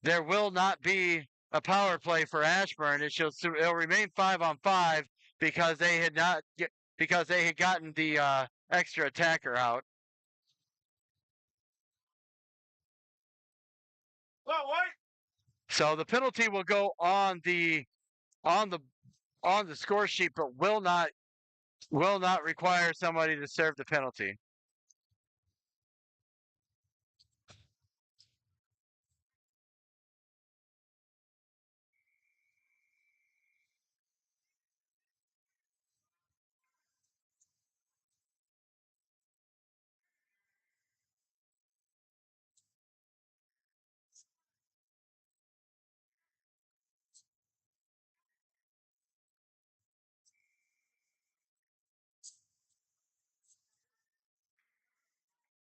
there will not be a power play for Ashburn. It'll remain 5-on-5 because they had gotten the extra attacker out. Well, what? So the penalty will go on the score sheet, but will not require somebody to serve the penalty.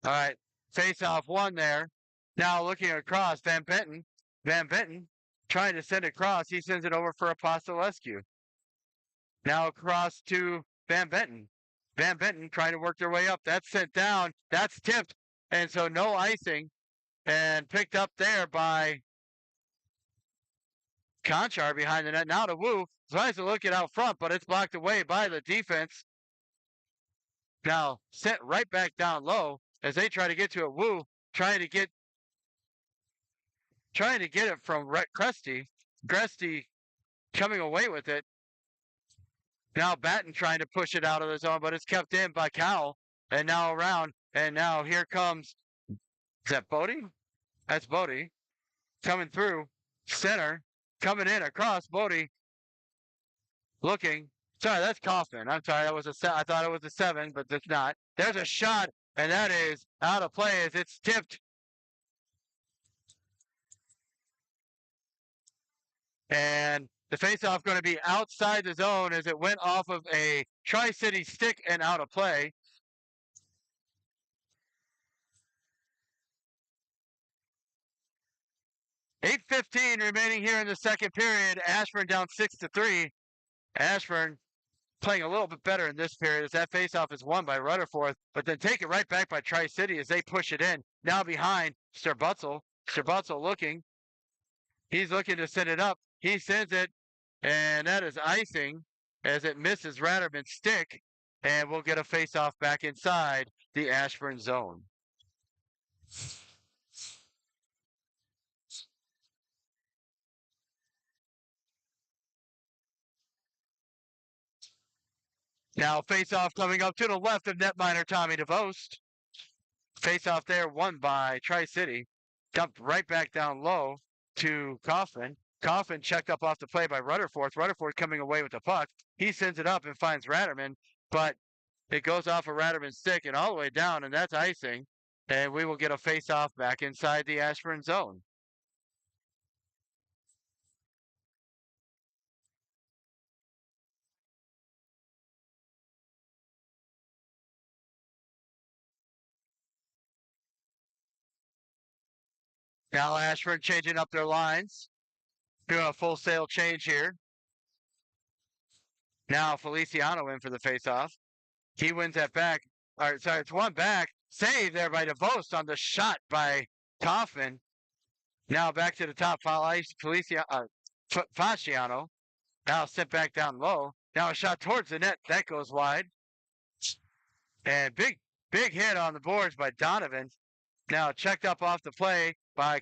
All right, face-off one there. Now looking across, Van Benton trying to send it across. He sends it over for Apostolescu. Now across to Van Benton. Van Benton trying to work their way up. That's sent down. That's tipped. And so no icing. And picked up there by Conchar behind the net. Now to Wu. Tries to look it out front, but it's blocked away by the defense. Now sent right back down low as they try to get to it. Wu trying to get it from Cresty. Cresty coming away with it. Now Batten trying to push it out of the zone, but it's kept in by Cowell. And now around. And now here comes, is that Bodie? That's Bodie. Coming through. Center. Coming in across. Bodie. Looking. Sorry, that's Kaufman. I'm sorry. I thought it was a 7, but it's not. There's a shot. And that is out of play as it's tipped. And the faceoff going to be outside the zone as it went off of a Tri-City stick and out of play. 8:15 remaining here in the second period. Ashburn down 6-3. Ashburn playing a little bit better in this period as that faceoff is won by Rutherford, but then take it right back by Tri-City as they push it in. Now behind Sterbutzel. Sterbutzel looking. He's looking to send it up. He sends it, and that is icing as it misses Ratterman's stick, and we'll get a faceoff back inside the Ashburn zone. Now face-off coming up to the left of netminder Tommy DeVost. Face-off there won by Tri-City. Dumped right back down low to Kaufman. Kaufman checked up off the play by Rutherford. Rutherford coming away with the puck. He sends it up and finds Ratterman, but it goes off of Ratterman's stick and all the way down, and that's icing. And we will get a face-off back inside the Ashburn zone. Now Ashburn changing up their lines. Doing a full sail change here. Now Feliciano in for the faceoff. He wins that back. Sorry, it's one back. Save there by DeVost on the shot by Kaufman. Now back to the top. Fasciano. Now sent back down low. Now a shot towards the net. That goes wide. And big hit on the boards by Donovan. Now checked up off the play by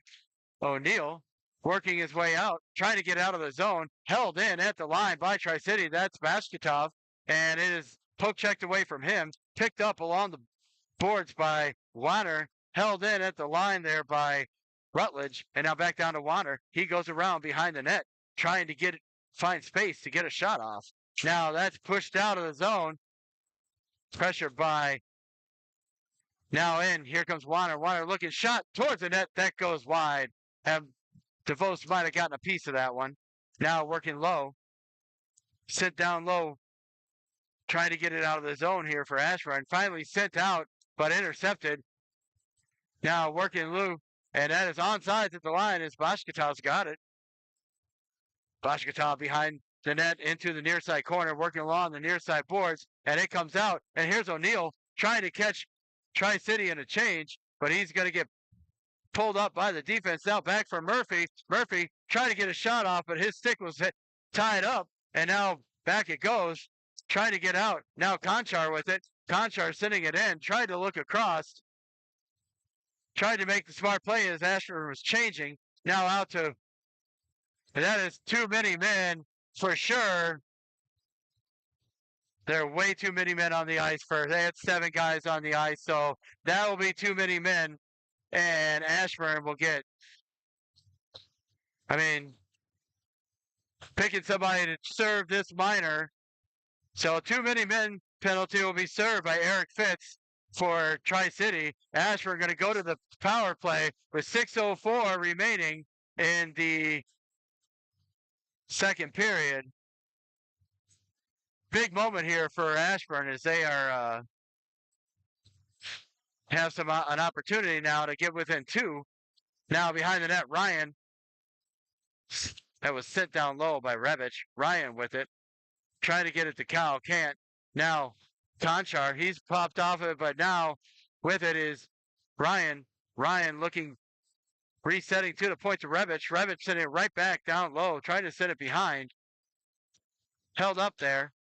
O'Neill. Working his way out, trying to get out of the zone, held in at the line by Tri-City. That's Bashkatov, and it is poke checked away from him, picked up along the boards by Wanner, held in at the line there by Rutledge, and now back down to Wanner. He goes around behind the net, trying to find space to get a shot off. Now that's pushed out of the zone, pressured by now in. Here comes Wanner. Wanner looking shot towards the net. That goes wide. DeVos might have gotten a piece of that one. Now working low. Sent down low. Trying to get it out of the zone here for Ashburn. Finally sent out, but intercepted. Now working low. And that is onside at the line as Bashkatov's got it. Bashkatov behind the net into the near side corner. Working along the near side boards. And it comes out. And here's O'Neill trying to catch Tri-City in a change. But he's going to get pulled up by the defense. Now back for Murphy. Murphy trying to get a shot off, but his stick was tied up. And now back it goes, trying to get out. Now Conchar with it. Conchar sending it in, tried to look across. Tried to make the smart play as Ashburn was changing. Now out to, and that is too many men for sure. There are way too many men on the ice first. They had 7 guys on the ice, so that will be too many men. And Ashburn will get, picking somebody to serve this minor. So too many men penalty will be served by Eric Fitz for Tri-City. Ashburn going to go to the power play with 6:04 remaining in the second period. Big moment here for Ashburn as they are have an opportunity now to get within 2. Now behind the net, Ryan. That was sent down low by Revich. Ryan with it. Trying to get it to Cal. Can't. Now Conchar. He's popped off of it, but now with it is Ryan. Ryan looking, resetting to the point to Revich. Revich sending it right back down low. Trying to send it behind. Held up there.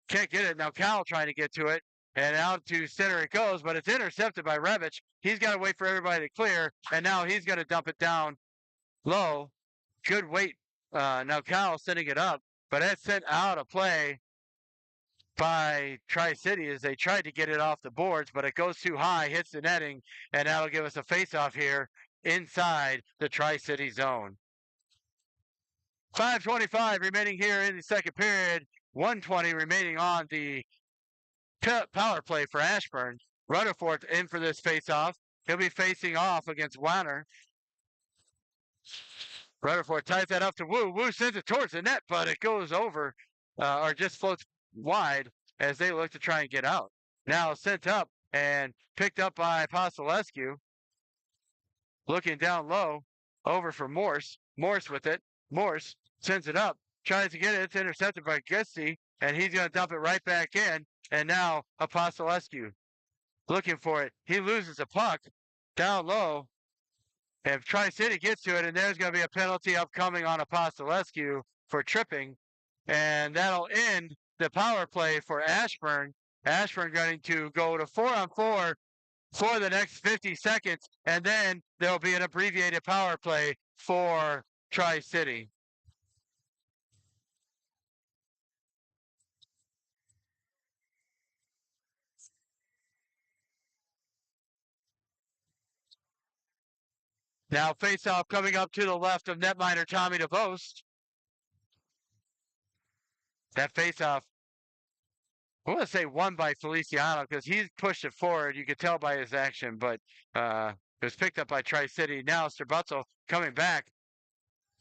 Can't get it. Now Cal trying to get to it. And out to center it goes, but it's intercepted by Revich. He's got to wait for everybody to clear, and now he's going to dump it down low. Good weight. Now Cal sending it up, but that's sent out of play by Tri-City as they tried to get it off the boards, but it goes too high, hits the netting, and that'll give us a face-off here inside the Tri-City zone. 5:25 remaining here in the second period. 1:20 remaining on the power play for Ashburn. Rutherford in for this face-off. He'll be facing off against Wanner. Rutherford ties that up to Wu. Wu sends it towards the net, but it goes over or just floats wide as they look to try and get out. Now sent up and picked up by Apostolescu. Looking down low over for Morse. Morse with it. Morse sends it up, tries to get it. It's intercepted by Gesty, and he's going to dump it right back in. And now Apostolescu looking for it. He loses a puck down low. If Tri-City gets to it, and there's going to be a penalty upcoming on Apostolescu for tripping, and that'll end the power play for Ashburn. Ashburn going to go to 4-on-4 for the next 50 seconds, and then there'll be an abbreviated power play for Tri-City. Now face-off coming up to the left of netminder Tommy DeBost. That face-off, I want to say won by Feliciano because he's pushed it forward. You could tell by his action, but it was picked up by Tri-City. Now Sterbutzel coming back.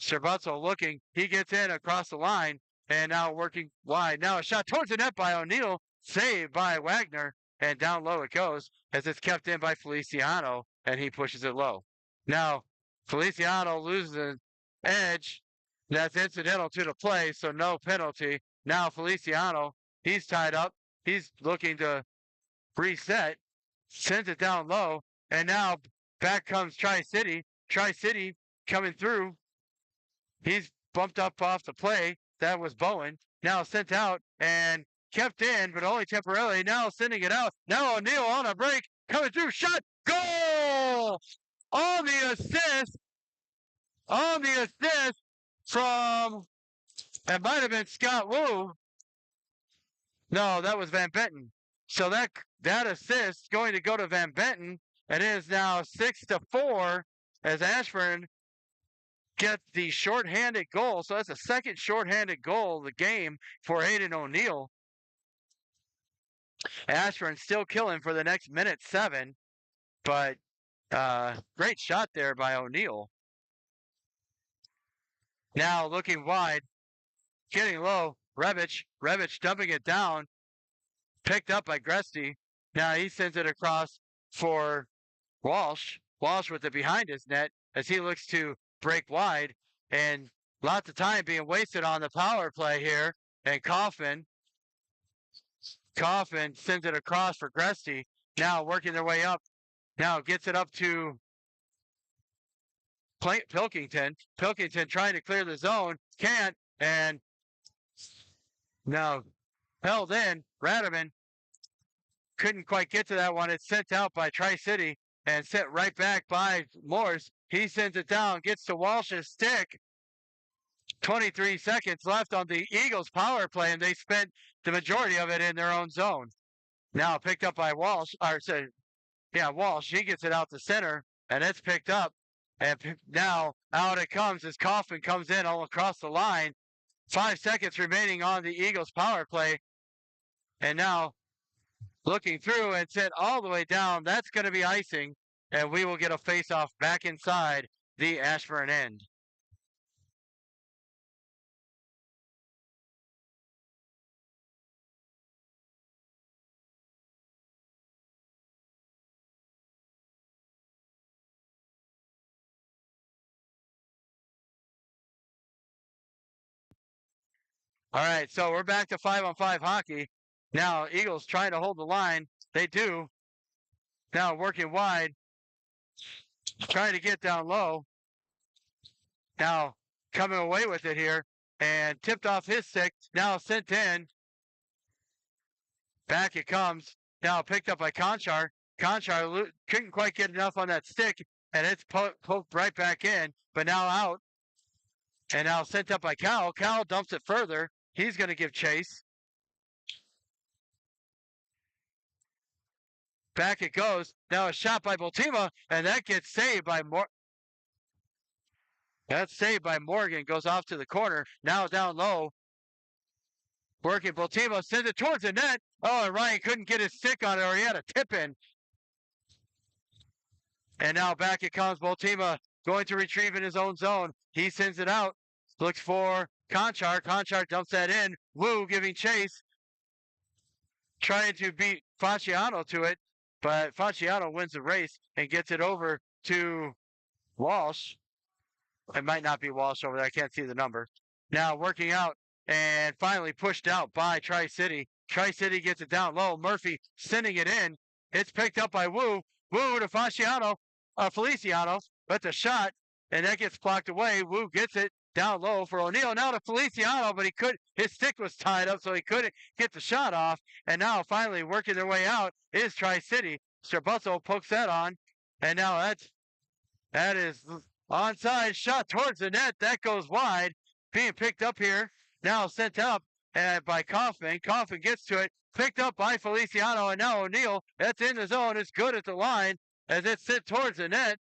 Sterbutzel looking. He gets in across the line and now working wide. Now a shot towards the net by O'Neill. Saved by Wagner. And down low it goes as it's kept in by Feliciano and he pushes it low. Now Feliciano loses an edge. That's incidental to the play, so no penalty. Now Feliciano, he's tied up. He's looking to reset. Sends it down low. And now back comes Tri-City. Tri-City coming through. He's bumped up off the play. That was Bowen. Now sent out and kept in, but only temporarily. Now sending it out. Now O'Neill on a break. Coming through. Shot. Goal! On the assist. On the assist from, it might have been Scott Wu. No, that was Van Benton. So that assist going to go to Van Benton. It is now 6-4 as Ashburn gets the shorthanded goal. So that's a second shorthanded goal of the game for Hayden O'Neill. Ashburn still killing for the next minute 7, but great shot there by O'Neill. Now looking wide, getting low. Revich dumping it down, picked up by Gresty. Now he sends it across for Walsh. Walsh with it behind his net as he looks to break wide, and lots of time being wasted on the power play here. And Coffin sends it across for Gresty. Now working their way up. Now gets it up to Pilkington. Pilkington trying to clear the zone. Can't. And now held in. Radaman couldn't quite get to that one. It's sent out by Tri-City and sent right back by Morse. He sends it down. Gets to Walsh's stick. 23 seconds left on the Eagles power play, and they spent the majority of it in their own zone. Now picked up by Walsh. Walsh. He gets it out to center, and it's picked up. And now out it comes as Coffin comes in all across the line. 5 seconds remaining on the Eagles power play. And now looking through and sent all the way down. That's going to be icing, and we will get a face-off back inside the Ashburn end. All right, so we're back to 5-on-5 hockey. Now, Eagles trying to hold the line. They do. Now working wide. Trying to get down low. Now coming away with it here. And tipped off his stick. Now sent in. Back it comes. Now picked up by Conchar. Conchar couldn't quite get enough on that stick. And it's poked right back in. But now out. And now sent up by Cal. Cal dumps it further. He's going to give chase. Back it goes. Now a shot by Bultima, and that gets saved by That's saved by Morgan. Goes off to the corner. Now down low. Working Bultima. Sends it towards the net. Oh, and Ryan couldn't get his stick on it, or he had a tip in. And now back it comes. Bultima going to retrieve in his own zone. He sends it out. Looks for Conchar. Conchar dumps that in. Wu giving chase. Trying to beat Fasciano to it. But Fasciano wins the race and gets it over to Walsh. It might not be Walsh over there. I can't see the number. Now working out and finally pushed out by Tri-City. Tri-City gets it down low. Murphy sending it in. It's picked up by Wu. Wu to Feliciano. But the shot, and that gets blocked away. Wu gets it down low for O'Neal. Now to Feliciano, but his stick was tied up, so he couldn't get the shot off. And now finally working their way out is Tri-City. Strabuzzo pokes that on. And now that is onside shot towards the net. That goes wide. Being picked up here. Now sent up by Kaufman. Kaufman gets to it. Picked up by Feliciano. And now O'Neal. That's in the zone. It's good at the line as it's sent towards the net.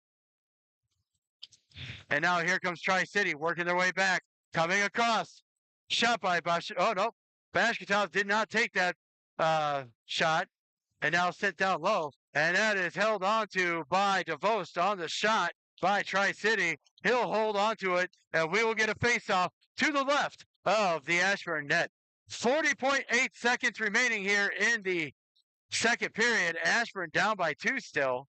And now here comes Tri-City working their way back. Coming across. Shot by Bash. Oh, no. Bashkatov did not take that shot. And now sent down low. And that is held onto by DeVost on the shot by Tri-City. He'll hold on to it, and we will get a face-off to the left of the Ashburn net. 40.8 seconds remaining here in the second period. Ashburn down by 2 still.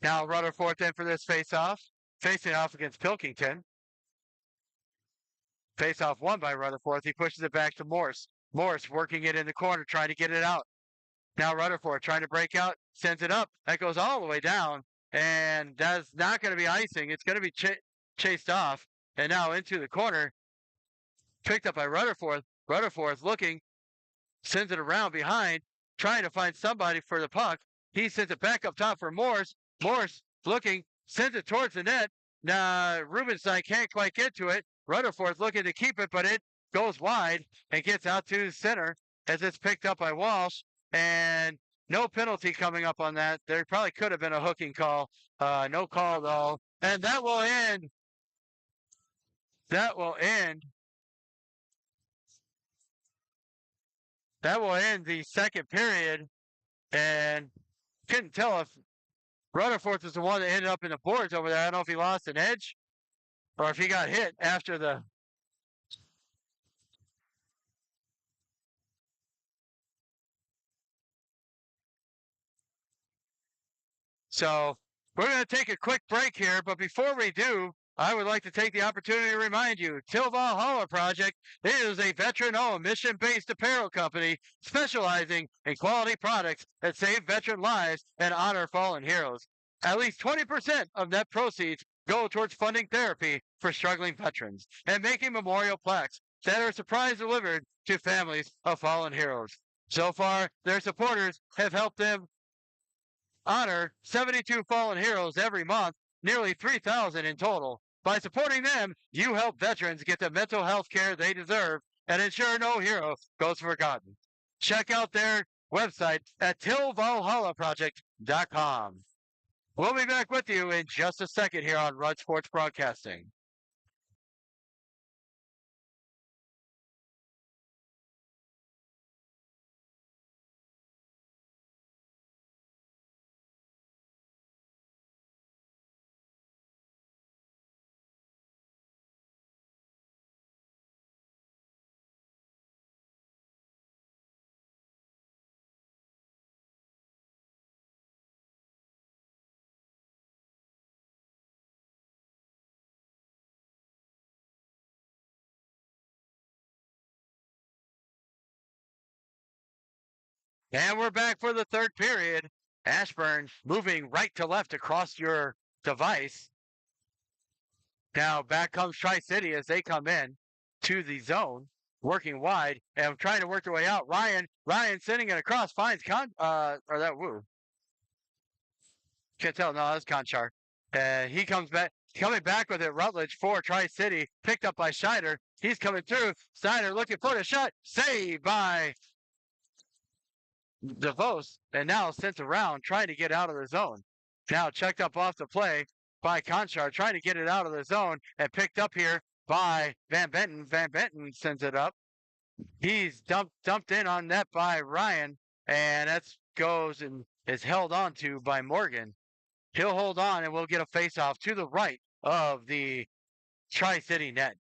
Now Rutherford in for this face-off. Facing off against Pilkington. Face-off won by Rutherford. He pushes it back to Morse. Morse working it in the corner, trying to get it out. Now Rutherford trying to break out, sends it up. That goes all the way down, and that's not going to be icing. It's going to be chased off, and now into the corner. Picked up by Rutherford. Rutherford's looking, sends it around behind, trying to find somebody for the puck. He sends it back up top for Morse. Morse looking, sends it towards the net. Now Rubenstein can't quite get to it. Rutherford's looking to keep it, but it goes wide and gets out to center as it's picked up by Walsh. And no penalty coming up on that. There probably could have been a hooking call. No call, though. And that will end. That will end the second period. And couldn't tell if Rutherford was the one that ended up in the boards over there. I don't know if he lost an edge or if he got hit after the. So we're going to take a quick break here, but before we do, I would like to take the opportunity to remind you, Till Valhalla Project is a veteran-owned, mission-based apparel company specializing in quality products that save veteran lives and honor fallen heroes. At least 20% of net proceeds go towards funding therapy for struggling veterans and making memorial plaques that are surprise delivered to families of fallen heroes. So far, their supporters have helped them honor 72 fallen heroes every month, nearly 3,000 in total. By supporting them, you help veterans get the mental health care they deserve and ensure no hero goes forgotten. Check out their website at tillvalhallaproject.com. We'll be back with you in just a second here on Rudd Sports Broadcasting. And we're back for the third period. Ashburn moving right to left across your device. Now back comes Tri-City as they come in to the zone, working wide and trying to work their way out. Ryan sending it across, finds Woo. Can't tell. No, that's Conchar. He comes back, coming back with it. Rutledge for Tri-City, picked up by Schneider. He's coming through. Schneider looking for the shot, saved by DeVos, and now sent around, trying to get out of the zone. Now checked up off the play by Conchar, trying to get it out of the zone, and picked up here by Van Benton. Van Benton sends it up. He's dumped in on net by Ryan, and that goes and is held on to by Morgan. He'll hold on, and we'll get a face-off to the right of the Tri-City net.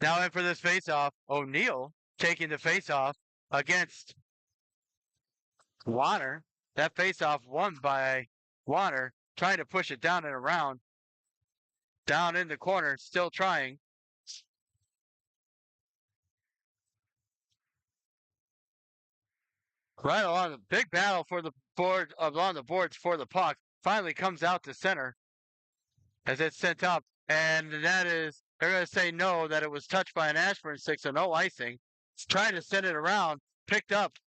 Now in for this faceoff, O'Neal taking the faceoff against Warner. That faceoff won by Warner, trying to push it down and around. Down in the corner, still trying. Right along the big battle for the board along the boards for the puck. Finally comes out to center as it's sent up. And that is, they're going to say no, that it was touched by an Ashburn stick, so no icing. It's trying to send it around, picked up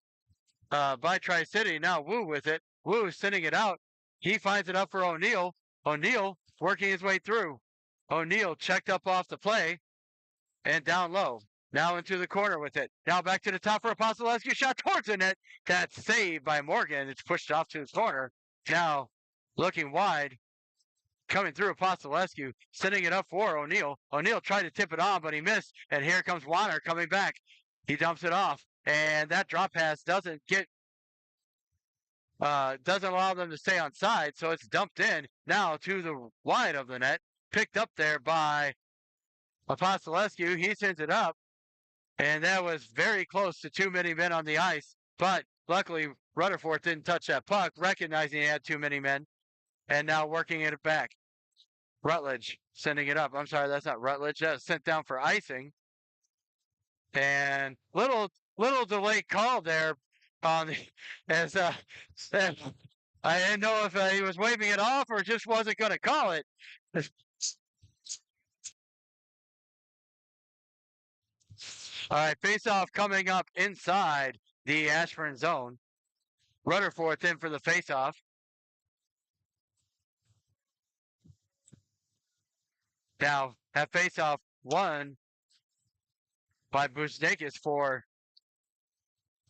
by Tri-City. Now Wu with it. Wu sending it out. He finds it up for O'Neal. O'Neal working his way through. O'Neal checked up off the play and down low. Now into the corner with it. Now back to the top for a Apostolescu shot towards the net. That's saved by Morgan. It's pushed off to his corner. Now looking wide. Coming through Apostolescu, sending it up for O'Neal. O'Neal tried to tip it on, but he missed. And here comes Warner coming back. He dumps it off. And that drop pass doesn't allow them to stay on side, so it's dumped in now to the wide of the net. Picked up there by Apostolescu. He sends it up. And that was very close to too many men on the ice. But luckily, Rutherford didn't touch that puck, recognizing he had too many men. And now working it back. Rutledge sending it up. I'm sorry, that's not Rutledge. That's sent down for icing. And little delayed call there on the, as I didn't know if he was waving it off or just wasn't going to call it. All right, face-off coming up inside the Ashburn zone. Rutherford in for the face-off. Now, that face-off won by Busnakis for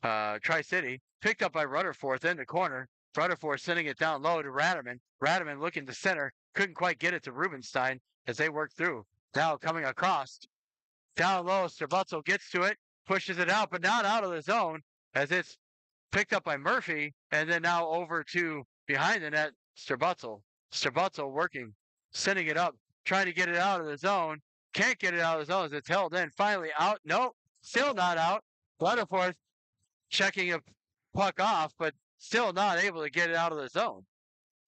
Tri-City. Picked up by Rutherford in the corner. Rutherford sending it down low to Radaman. Radaman looking to center. Couldn't quite get it to Rubenstein as they work through. Now coming across. Down low, Strabutzel gets to it. Pushes it out, but not out of the zone as it's picked up by Murphy. And then now over to behind the net, Strabutzel. Strabutzel working. Sending it up. Trying to get it out of the zone. Can't get it out of the zone as it's held in. Finally out. Nope. Still not out. Rutherford checking a puck off, but still not able to get it out of the zone.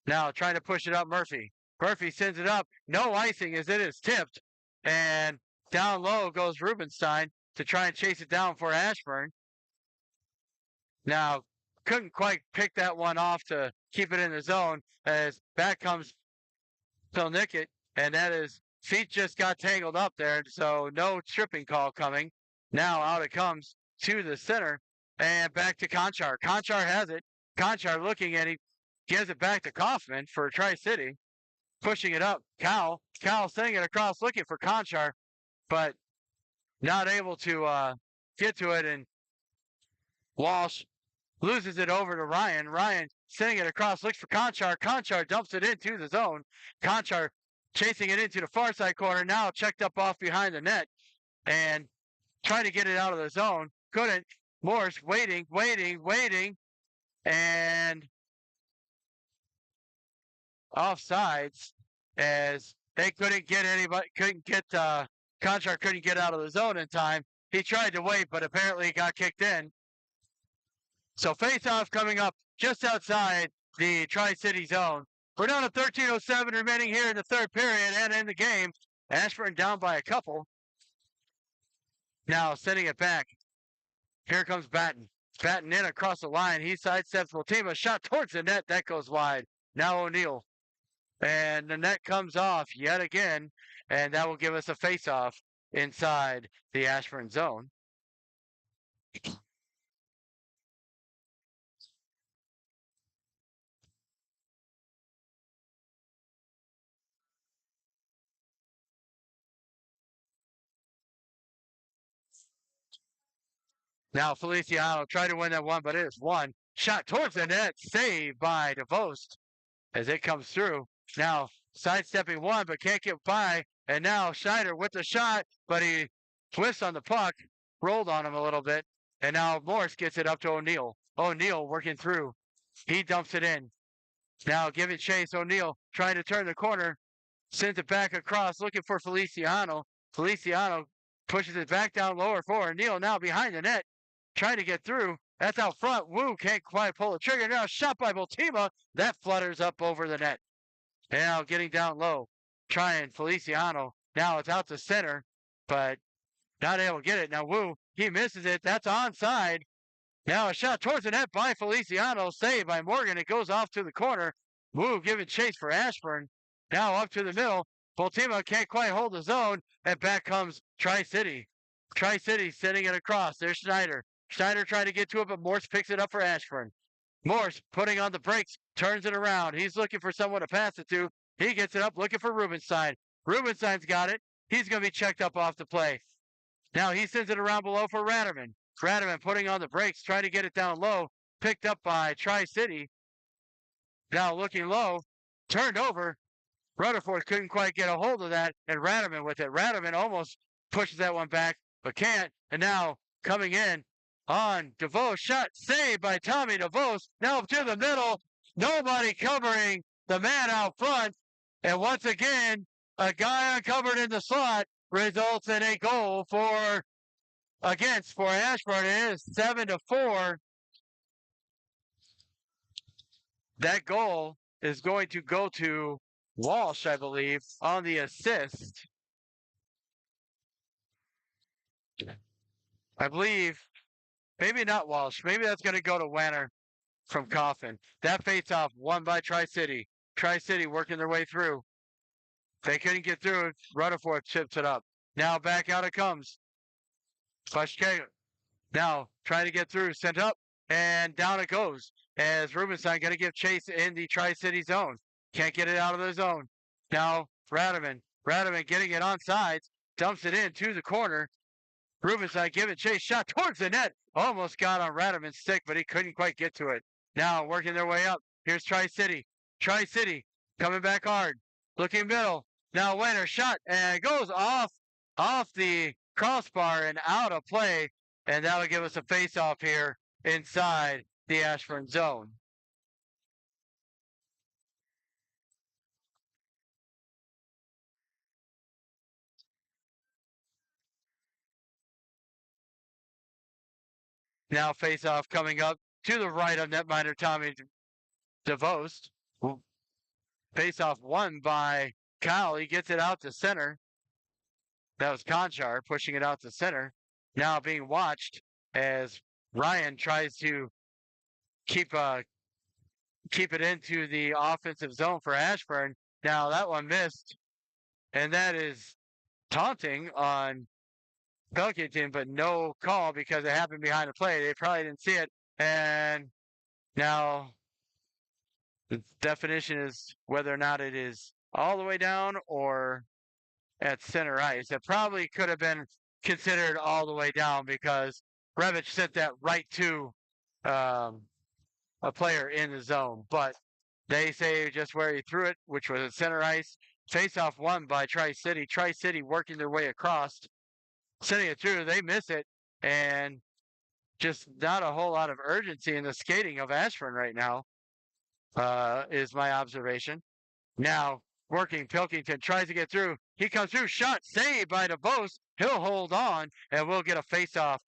Now trying to push it up, Murphy. Murphy sends it up. No icing as it is tipped. And down low goes Rubenstein to try and chase it down for Ashburn. Now, couldn't quite pick that one off to keep it in the zone as back comes Phil Nickett. And that is, feet just got tangled up there, so no tripping call coming. Now out it comes to the center and back to Conchar. Conchar has it. Conchar looking at it, gives it back to Kaufman for Tri-City. Pushing it up. Cal sending it across looking for Conchar, but not able to get to it. And Walsh loses it over to Ryan. Ryan sending it across, looks for Conchar. Conchar dumps it into the zone. Conchar chasing it into the far side corner, now checked up off behind the net and trying to get it out of the zone. Couldn't. Morse waiting, and offsides as they couldn't get Conchar couldn't get out of the zone in time. He tried to wait, but apparently he got kicked in. So face-off coming up just outside the Tri-City zone. We're down to 13:07 remaining here in the third period and in the game. Ashburn down by a couple. Now sending it back. Here comes Batten. Batten in across the line. He sidesteps Multima. Shot towards the net. That goes wide. Now O'Neal. And the net comes off yet again. And that will give us a face-off inside the Ashburn zone. Now Feliciano tried to win that one, but it is one. Shot towards the net, saved by DeVost as it comes through. Now sidestepping one, but can't get by. And now Schneider with the shot, but he twists on the puck, rolled on him a little bit. And now Morse gets it up to O'Neal. O'Neal working through. He dumps it in. Now giving chase. O'Neal trying to turn the corner. Sends it back across, looking for Feliciano. Feliciano pushes it back down lower for Neal now behind the net, trying to get through. That's out front. Wu can't quite pull the trigger. Now shot by Bultima. That flutters up over the net. Now getting down low, trying Feliciano. Now it's out to center, but not able to get it. Now Wu, he misses it. That's onside. Now a shot towards the net by Feliciano, saved by Morgan. It goes off to the corner. Wu giving chase for Ashburn. Now up to the middle. Bultima can't quite hold the zone, and back comes Tri-City. Tri-City sending it across. There's Schneider. Schneider trying to get to it, but Morse picks it up for Ashburn. Morse putting on the brakes, turns it around. He's looking for someone to pass it to. He gets it up, looking for Rubenstein. Rubenstein's got it. He's going to be checked up off the play. Now he sends it around below for Raderman. Raderman putting on the brakes, trying to get it down low. Picked up by Tri-City. Now looking low. Turned over. Rutherford couldn't quite get a hold of that, and Raderman with it. Raderman almost pushes that one back, but can't. And now coming in on DeVos. Shot saved by Tommy DeVos. Now up to the middle. Nobody covering the man out front. And once again, a guy uncovered in the slot results in a goal for Ashburn. It is 7-4. That goal is going to go to Walsh, I believe, on the assist. I believe, maybe not Walsh. Maybe that's going to go to Wanner from Coffin. That face-off won by Tri-City. Tri-City working their way through. They couldn't get through it. Rutherford chips it up. Now back out it comes. Pashke now trying to get through. Sent up, and down it goes. As Rubenstein going to give chase in the Tri-City zone. Can't get it out of the zone. Now Raderman. Raderman getting it on sides. Dumps it in to the corner. Rubenstein giving chase. Shot towards the net. Almost got on Raderman's stick, but he couldn't quite get to it. Now working their way up. Here's Tri-City. Tri-City coming back hard. Looking middle. Now Winner shot, and it goes off the crossbar and out of play. And that'll give us a face-off here inside the Ashburn zone. Now face-off coming up to the right of netminder Tommy DeVos. Face-off won by Kyle. He gets it out to center. That was Conchar pushing it out to center. Now being watched as Ryan tries to keep it into the offensive zone for Ashburn. Now that one missed, and that is taunting on Pilkington, but no call because it happened behind the play. They probably didn't see it, and now the definition is whether or not it is all the way down or at center ice. It probably could have been considered all the way down because Revich sent that right to a player in the zone. But they say just where he threw it, which was at center ice. Face-off won by Tri-City. Tri-City working their way across, sending it through. They miss it, and just not a whole lot of urgency in the skating of Ashburn right now, is my observation. Now, working, Pilkington tries to get through. He comes through, shot saved by DeVos. He'll hold on, and we'll get a face-off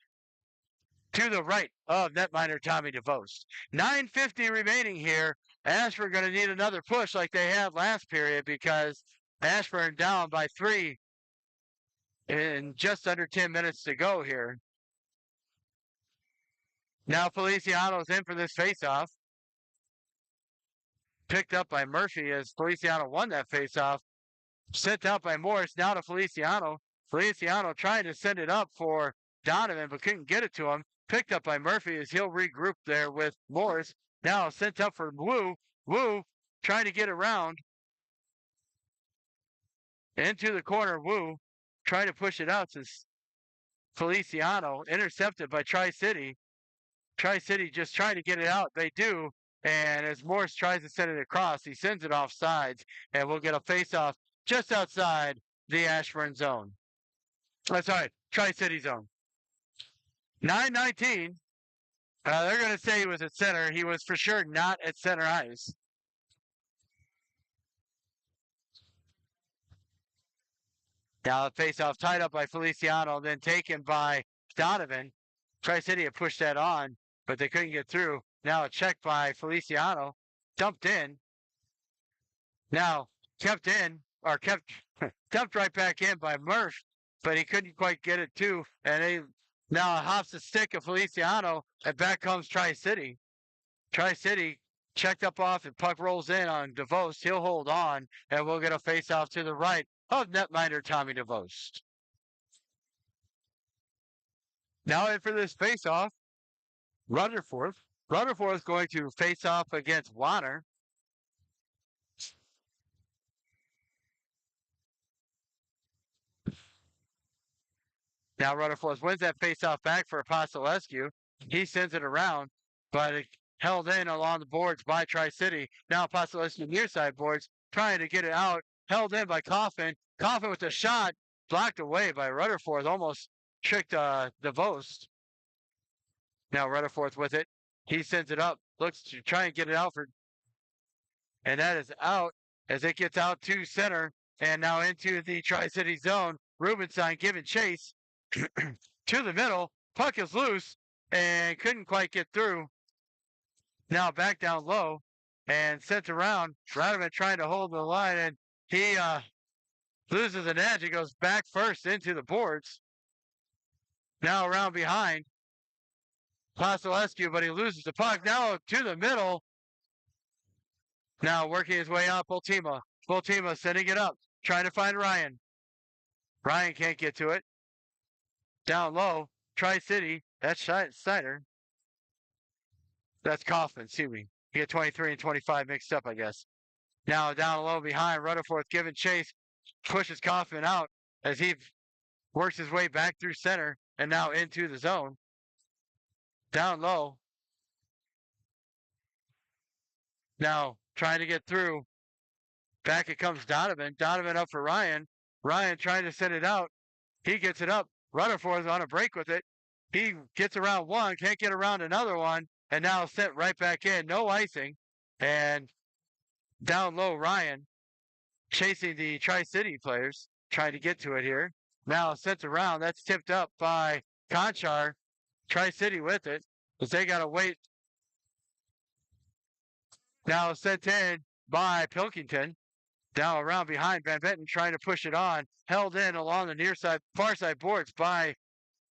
to the right of netminder Tommy DeVos. 9:50 remaining here. Ashburn going to need another push like they had last period because Ashburn down by 3 in just under 10 minutes to go here. Now Feliciano's in for this face-off. Picked up by Murphy as Feliciano won that face-off. Sent out by Morris, now to Feliciano. Feliciano trying to send it up for Donovan, but couldn't get it to him. Picked up by Murphy as he'll regroup there with Morris. Now sent up for Wu. Wu trying to get around. Into the corner, Wu trying to push it out to Feliciano. Intercepted by Tri-City. Tri-City just trying to get it out. They do. And as Morris tries to send it across, he sends it off sides. And we'll get a face-off just outside the Ashburn zone. Sorry, Tri-City zone. 9:19. They're going to say he was at center. He was for sure not at center ice. Now the face-off tied up by Feliciano, then taken by Donovan. Tri-City had pushed that on, but they couldn't get through. Now a check by Feliciano, dumped in. Now kept in, or kept dumped right back in by Murph, but he couldn't quite get it too. And they now hops the stick of Feliciano, and back comes Tri-City. Tri-City checked up off, and puck rolls in on DeVos. He'll hold on, and we'll get a face-off to the right of netminder Tommy DeVos. Now in for this face-off, Rutherford. Rutherford is going to face off against Warner. Now Rutherford wins that face-off back for Apostolescu. He sends it around, but it held in along the boards by Tri-City. Now Apostolescu near side boards, trying to get it out, held in by Coffin. Coffin with the shot, blocked away by Rutherford, almost tricked DeVos. Now Rutherford with it. He sends it up, looks to try and get it out for, and that is out as it gets out to center and now into the Tri-City zone. Rubenstein giving chase to the middle. Puck is loose and couldn't quite get through. Now back down low and sent around. Radovan trying to hold the line, and he loses an edge. He goes back first into the boards. Now around behind Apostolescu, but he loses the puck. Now to the middle. Now working his way up, Ultima. Ultima sending it up, trying to find Ryan. Ryan can't get to it. Down low, Tri-City. That's Snyder. That's Kaufman, excuse me. He had 23 and 25 mixed up, I guess. Now down low behind, Rutherford giving chase, pushes Kaufman out as he works his way back through center and now into the zone. Down low. Now trying to get through. Back it comes Donovan. Donovan up for Ryan. Ryan trying to send it out. He gets it up. Rutherford's on a break with it. He gets around one, can't get around another one, and now sent right back in. No icing. And down low, Ryan chasing the Tri-City players, trying to get to it here. Now sent around. That's tipped up by Conchar. Tri-City with it, because they got to wait. Now sent in by Pilkington. Now around behind Van Benton trying to push it on. Held in along the near side, far side boards by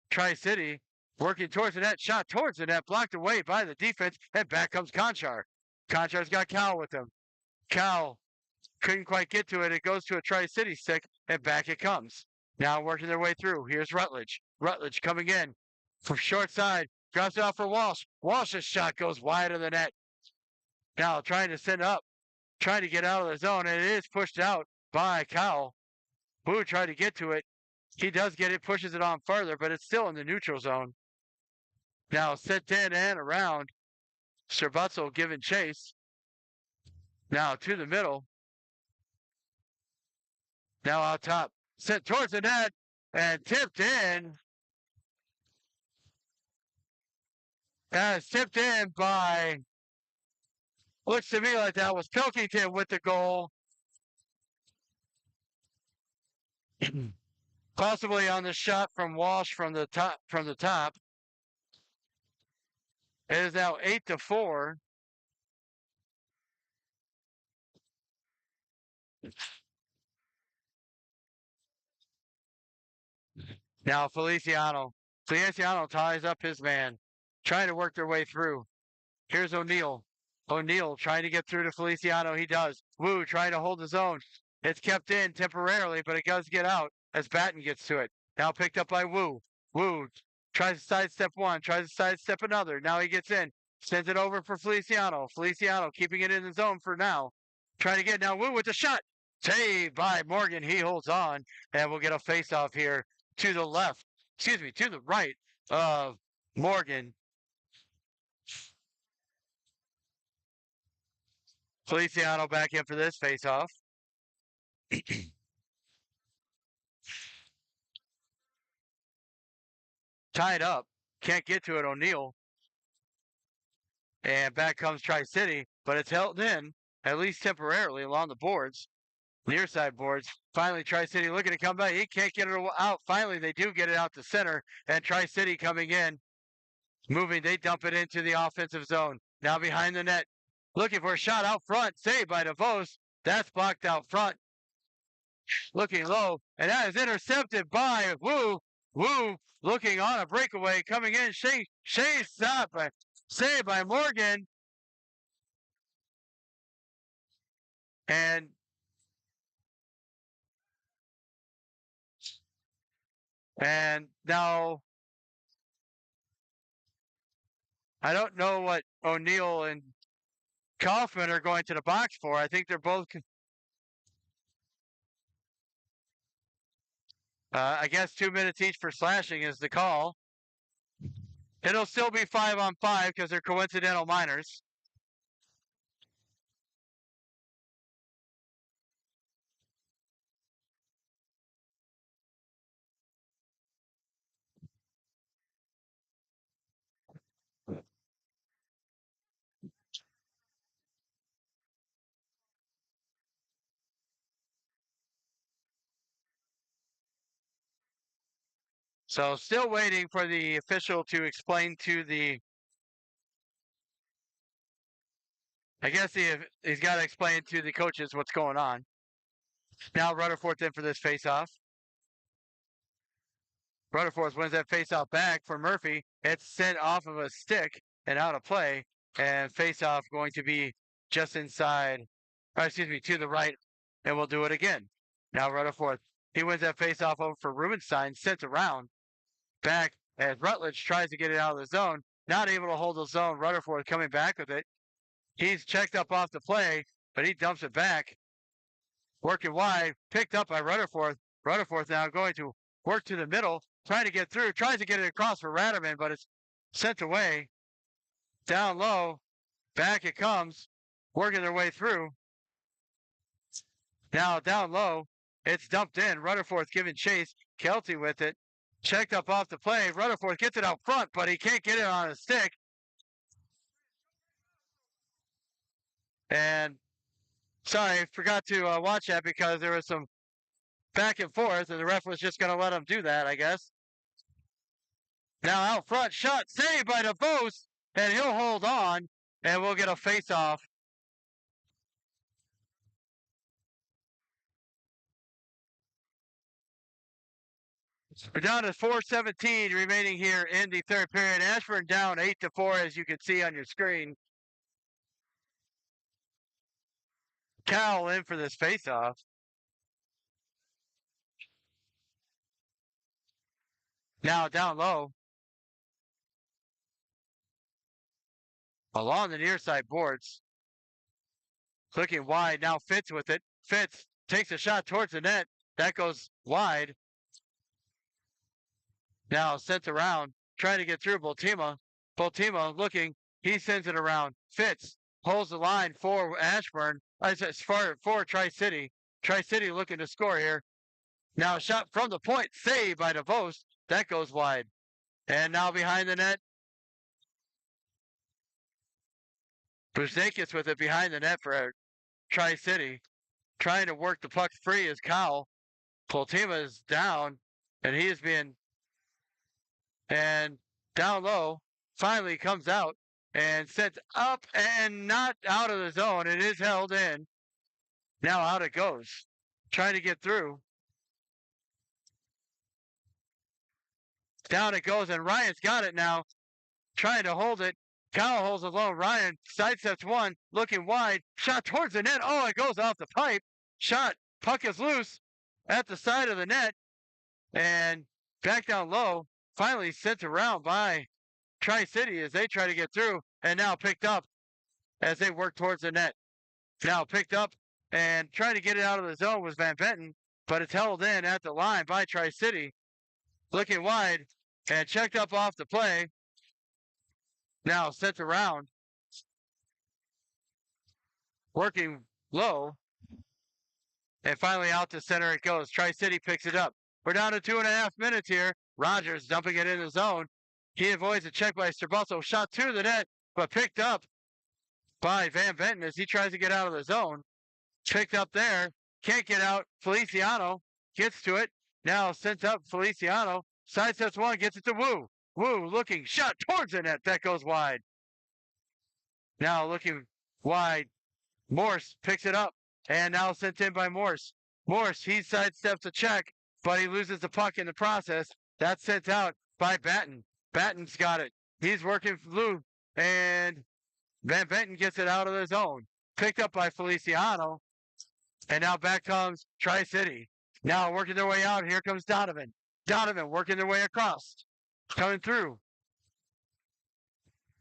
Tri-City. Working towards the net, shot towards the net, blocked away by the defense, and back comes Conchar. Conchar's got Cal with him. Cal couldn't quite get to it. It goes to a Tri-City stick, and back it comes. Now working their way through. Here's Rutledge. Rutledge coming in from short side. Drops it off for Walsh. Walsh's shot goes wide of the net. Now trying to send up. Trying to get out of the zone, and it is pushed out by Cal. Boo tried to get to it. He does get it, pushes it on further, but it's still in the neutral zone. Now sent in and around. Sherbatzel giving chase. Now to the middle. Now out top. Sent towards the net and tipped in. It's tipped in by, looks to me like that was Pilkington with the goal. Possibly on the shot from Walsh from the top. It is now 8-4. Now Feliciano. Feliciano ties up his man, trying to work their way through. Here's O'Neill. O'Neill trying to get through to Feliciano. He does. Wu trying to hold his own. It's kept in temporarily, but it does get out as Batten gets to it. Now picked up by Wu. Wu tries to sidestep one, tries to sidestep another. Now he gets in. Sends it over for Feliciano. Feliciano keeping it in the zone for now. Trying to get now Wu with the shot. Saved by Morgan. He holds on. And we'll get a face-off here to the left. Excuse me, to the right of Morgan. Feliciano back in for this face-off. Tied up. Can't get to it, O'Neill. And back comes Tri-City, but it's held in, at least temporarily, along the boards. Near side boards. Finally, Tri-City looking to come back. He can't get it out. Finally, they do get it out to center. And Tri-City coming in. Moving, they dump it into the offensive zone. Now behind the net. Looking for a shot out front. Saved by DeVos. That's blocked out front. Looking low. And that is intercepted by Wu. Wu looking on a breakaway. Coming in. Shea stop. Saved by Morgan. And now I don't know what O'Neill and Kaufman are going to the box for. I think they're both, I guess 2 minutes each for slashing is the call. It'll still be 5-on-5 because they're coincidental minors. So still waiting for the official to explain to the, I guess he's got to explain to the coaches what's going on. Now Rutherford in for this faceoff. Rutherford wins that faceoff back for Murphy. It's sent off of a stick and out of play. And faceoff going to be just inside, or excuse me, to the right. And we'll do it again. Now Rutherford, he wins that faceoff over for Rubenstein, sent around. Back as Rutledge tries to get it out of the zone. Not able to hold the zone. Rutherford coming back with it. He's checked up off the play, but he dumps it back. Working wide, picked up by Rutherford. Rutherford now going to work to the middle, trying to get through, tries to get it across for Ratterman, but it's sent away. Down low, back it comes, working their way through. Now down low, it's dumped in. Rutherford's giving chase. Kelty with it. Checked up off the play. Rutherford gets it out front, but he can't get it on a stick. And sorry, forgot to watch that because there was some back and forth, and the ref was just going to let him do that, I guess. Now out front, shot saved by DeVos, and he'll hold on, and we'll get a face-off. We're down to 4:17 remaining here in the third period. Ashburn down 8-4, as you can see on your screen. Cal in for this faceoff. Now down low. Along the near side boards. Looking wide. Now Fitz with it. Fitz takes a shot towards the net. That goes wide. Now sent around. Trying to get through Boltima. Boltima looking. He sends it around. Fitz holds the line for Ashburn. For Tri-City. Tri-City looking to score here. Now a shot from the point. Saved by DeVos. That goes wide. And now behind the net. Buzakis with it behind the net for Tri-City. Trying to work the puck free is Kyle. Poltima is down. And he is being... And down low. Finally comes out. And sent up and not out of the zone. It is held in. Now out it goes. Trying to get through. Down it goes, and Ryan's got it now. Trying to hold it. Kyle holds alone. Ryan sidesteps one, looking wide. Shot towards the net. Oh, it goes off the pipe. Shot. Puck is loose at the side of the net. And back down low. Finally sent around by Tri-City as they try to get through. And now picked up as they work towards the net. Now picked up and trying to get it out of the zone was Van Benton. But it's held in at the line by Tri-City. Looking wide and checked up off the play. Now sent around. Working low. And finally out to center it goes. Tri-City picks it up. We're down to 2.5 minutes here. Rogers dumping it in the zone. He avoids a check by Strabosso. Shot to the net, but picked up by Van Benton as he tries to get out of the zone. Picked up there. can't get out. Feliciano gets to it. Now sends up Feliciano. Sidesteps one, gets it to Wu. Wu looking, shot towards the net. That goes wide. Now looking wide. Morse picks it up. And now sent in by Morse. Morse, he sidesteps a check, but he loses the puck in the process. That's sent out by Batten. Batten's got it. He's working Lou. And Van Benton gets it out of the zone. Picked up by Feliciano. And now back comes Tri-City. Now working their way out. Here comes Donovan. Donovan working their way across. Coming through.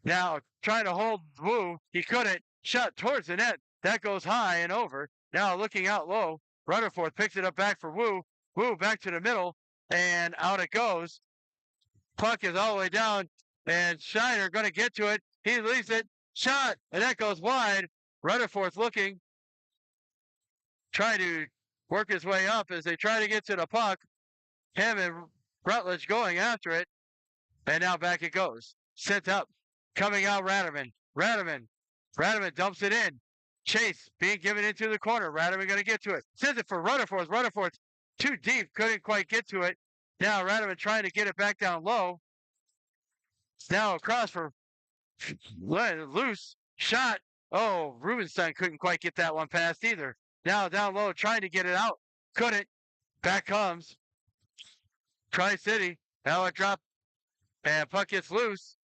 Now trying to hold Wu. He couldn't. Shot towards the net. That goes high and over. Now looking out low. Rutherford picks it up back for Wu. Wu back to the middle. And out it goes. Puck is all the way down. And Schneider going to get to it. He leaves it. Shot. And that goes wide. Rutherford's looking. Trying to work his way up as they try to get to the puck. Him and Rutledge going after it. And now back it goes. Sent up. Coming out Raderman. Raderman dumps it in. Chase being given into the corner. Raderman going to get to it. Sends it for Rutherford. Rutherford's too deep. Couldn't quite get to it. Now Raderman trying to get it back down low. Now across for loose. Shot. Oh, Rubenstein couldn't quite get that one past either. Now down low trying to get it out. Couldn't. Back comes Tri-City. Now a drop. And puck gets loose.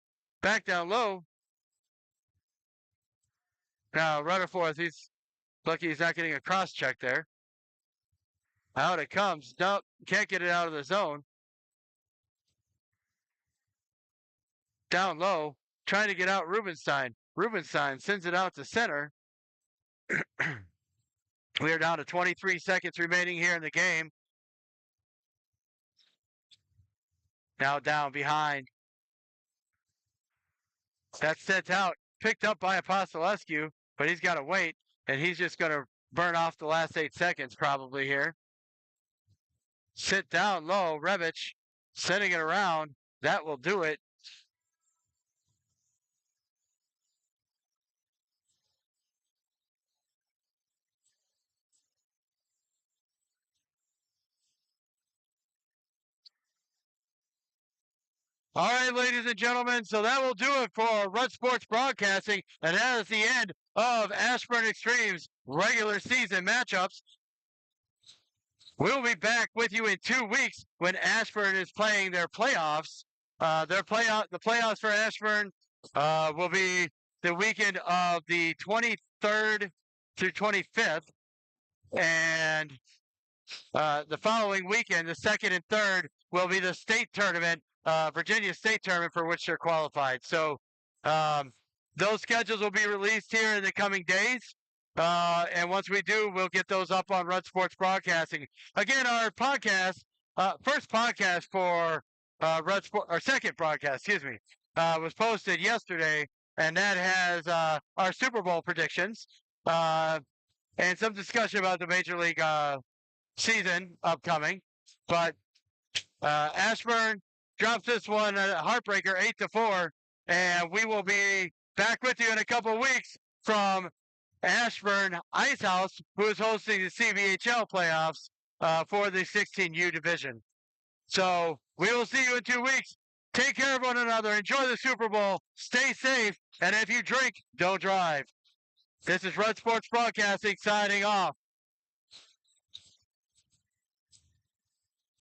Back down low. Now Rutherford, he's lucky he's not getting a cross check there. Out it comes. Nope, can't get it out of the zone. Down low, trying to get out Rubenstein. Rubenstein sends it out to center. We are down to 23 seconds remaining here in the game. Now down behind. That's sent out. Picked up by Apostolescu, but he's got to wait, and he's just going to burn off the last 8 seconds probably here. Sit down low, Revich, sending it around. That will do it. All right, ladies and gentlemen, so that will do it for Rudd Sports Broadcasting, and that is the end of Ashburn Xtreme's regular season matchups. We'll be back with you in 2 weeks when Ashburn is playing their playoffs. The playoffs for Ashburn will be the weekend of the 23rd through 25th, and the following weekend, the 2nd and 3rd, will be the state tournament. Virginia State tournament for which they're qualified. So those schedules will be released here in the coming days. And once we do, we'll get those up on Rudd Sports Broadcasting. Again, our podcast, first podcast for Rudd Sport, our second broadcast, was posted yesterday, and that has our Super Bowl predictions and some discussion about the Major League season upcoming. But Ashburn drops this one a heartbreaker 8-4, and we will be back with you in a couple of weeks from Ashburn Ice House, who is hosting the CBHL playoffs for the 16U division. So we will see you in 2 weeks. Take care of one another. Enjoy the Super Bowl. Stay safe. And if you drink, don't drive. This is Rudd Sports Broadcasting signing off.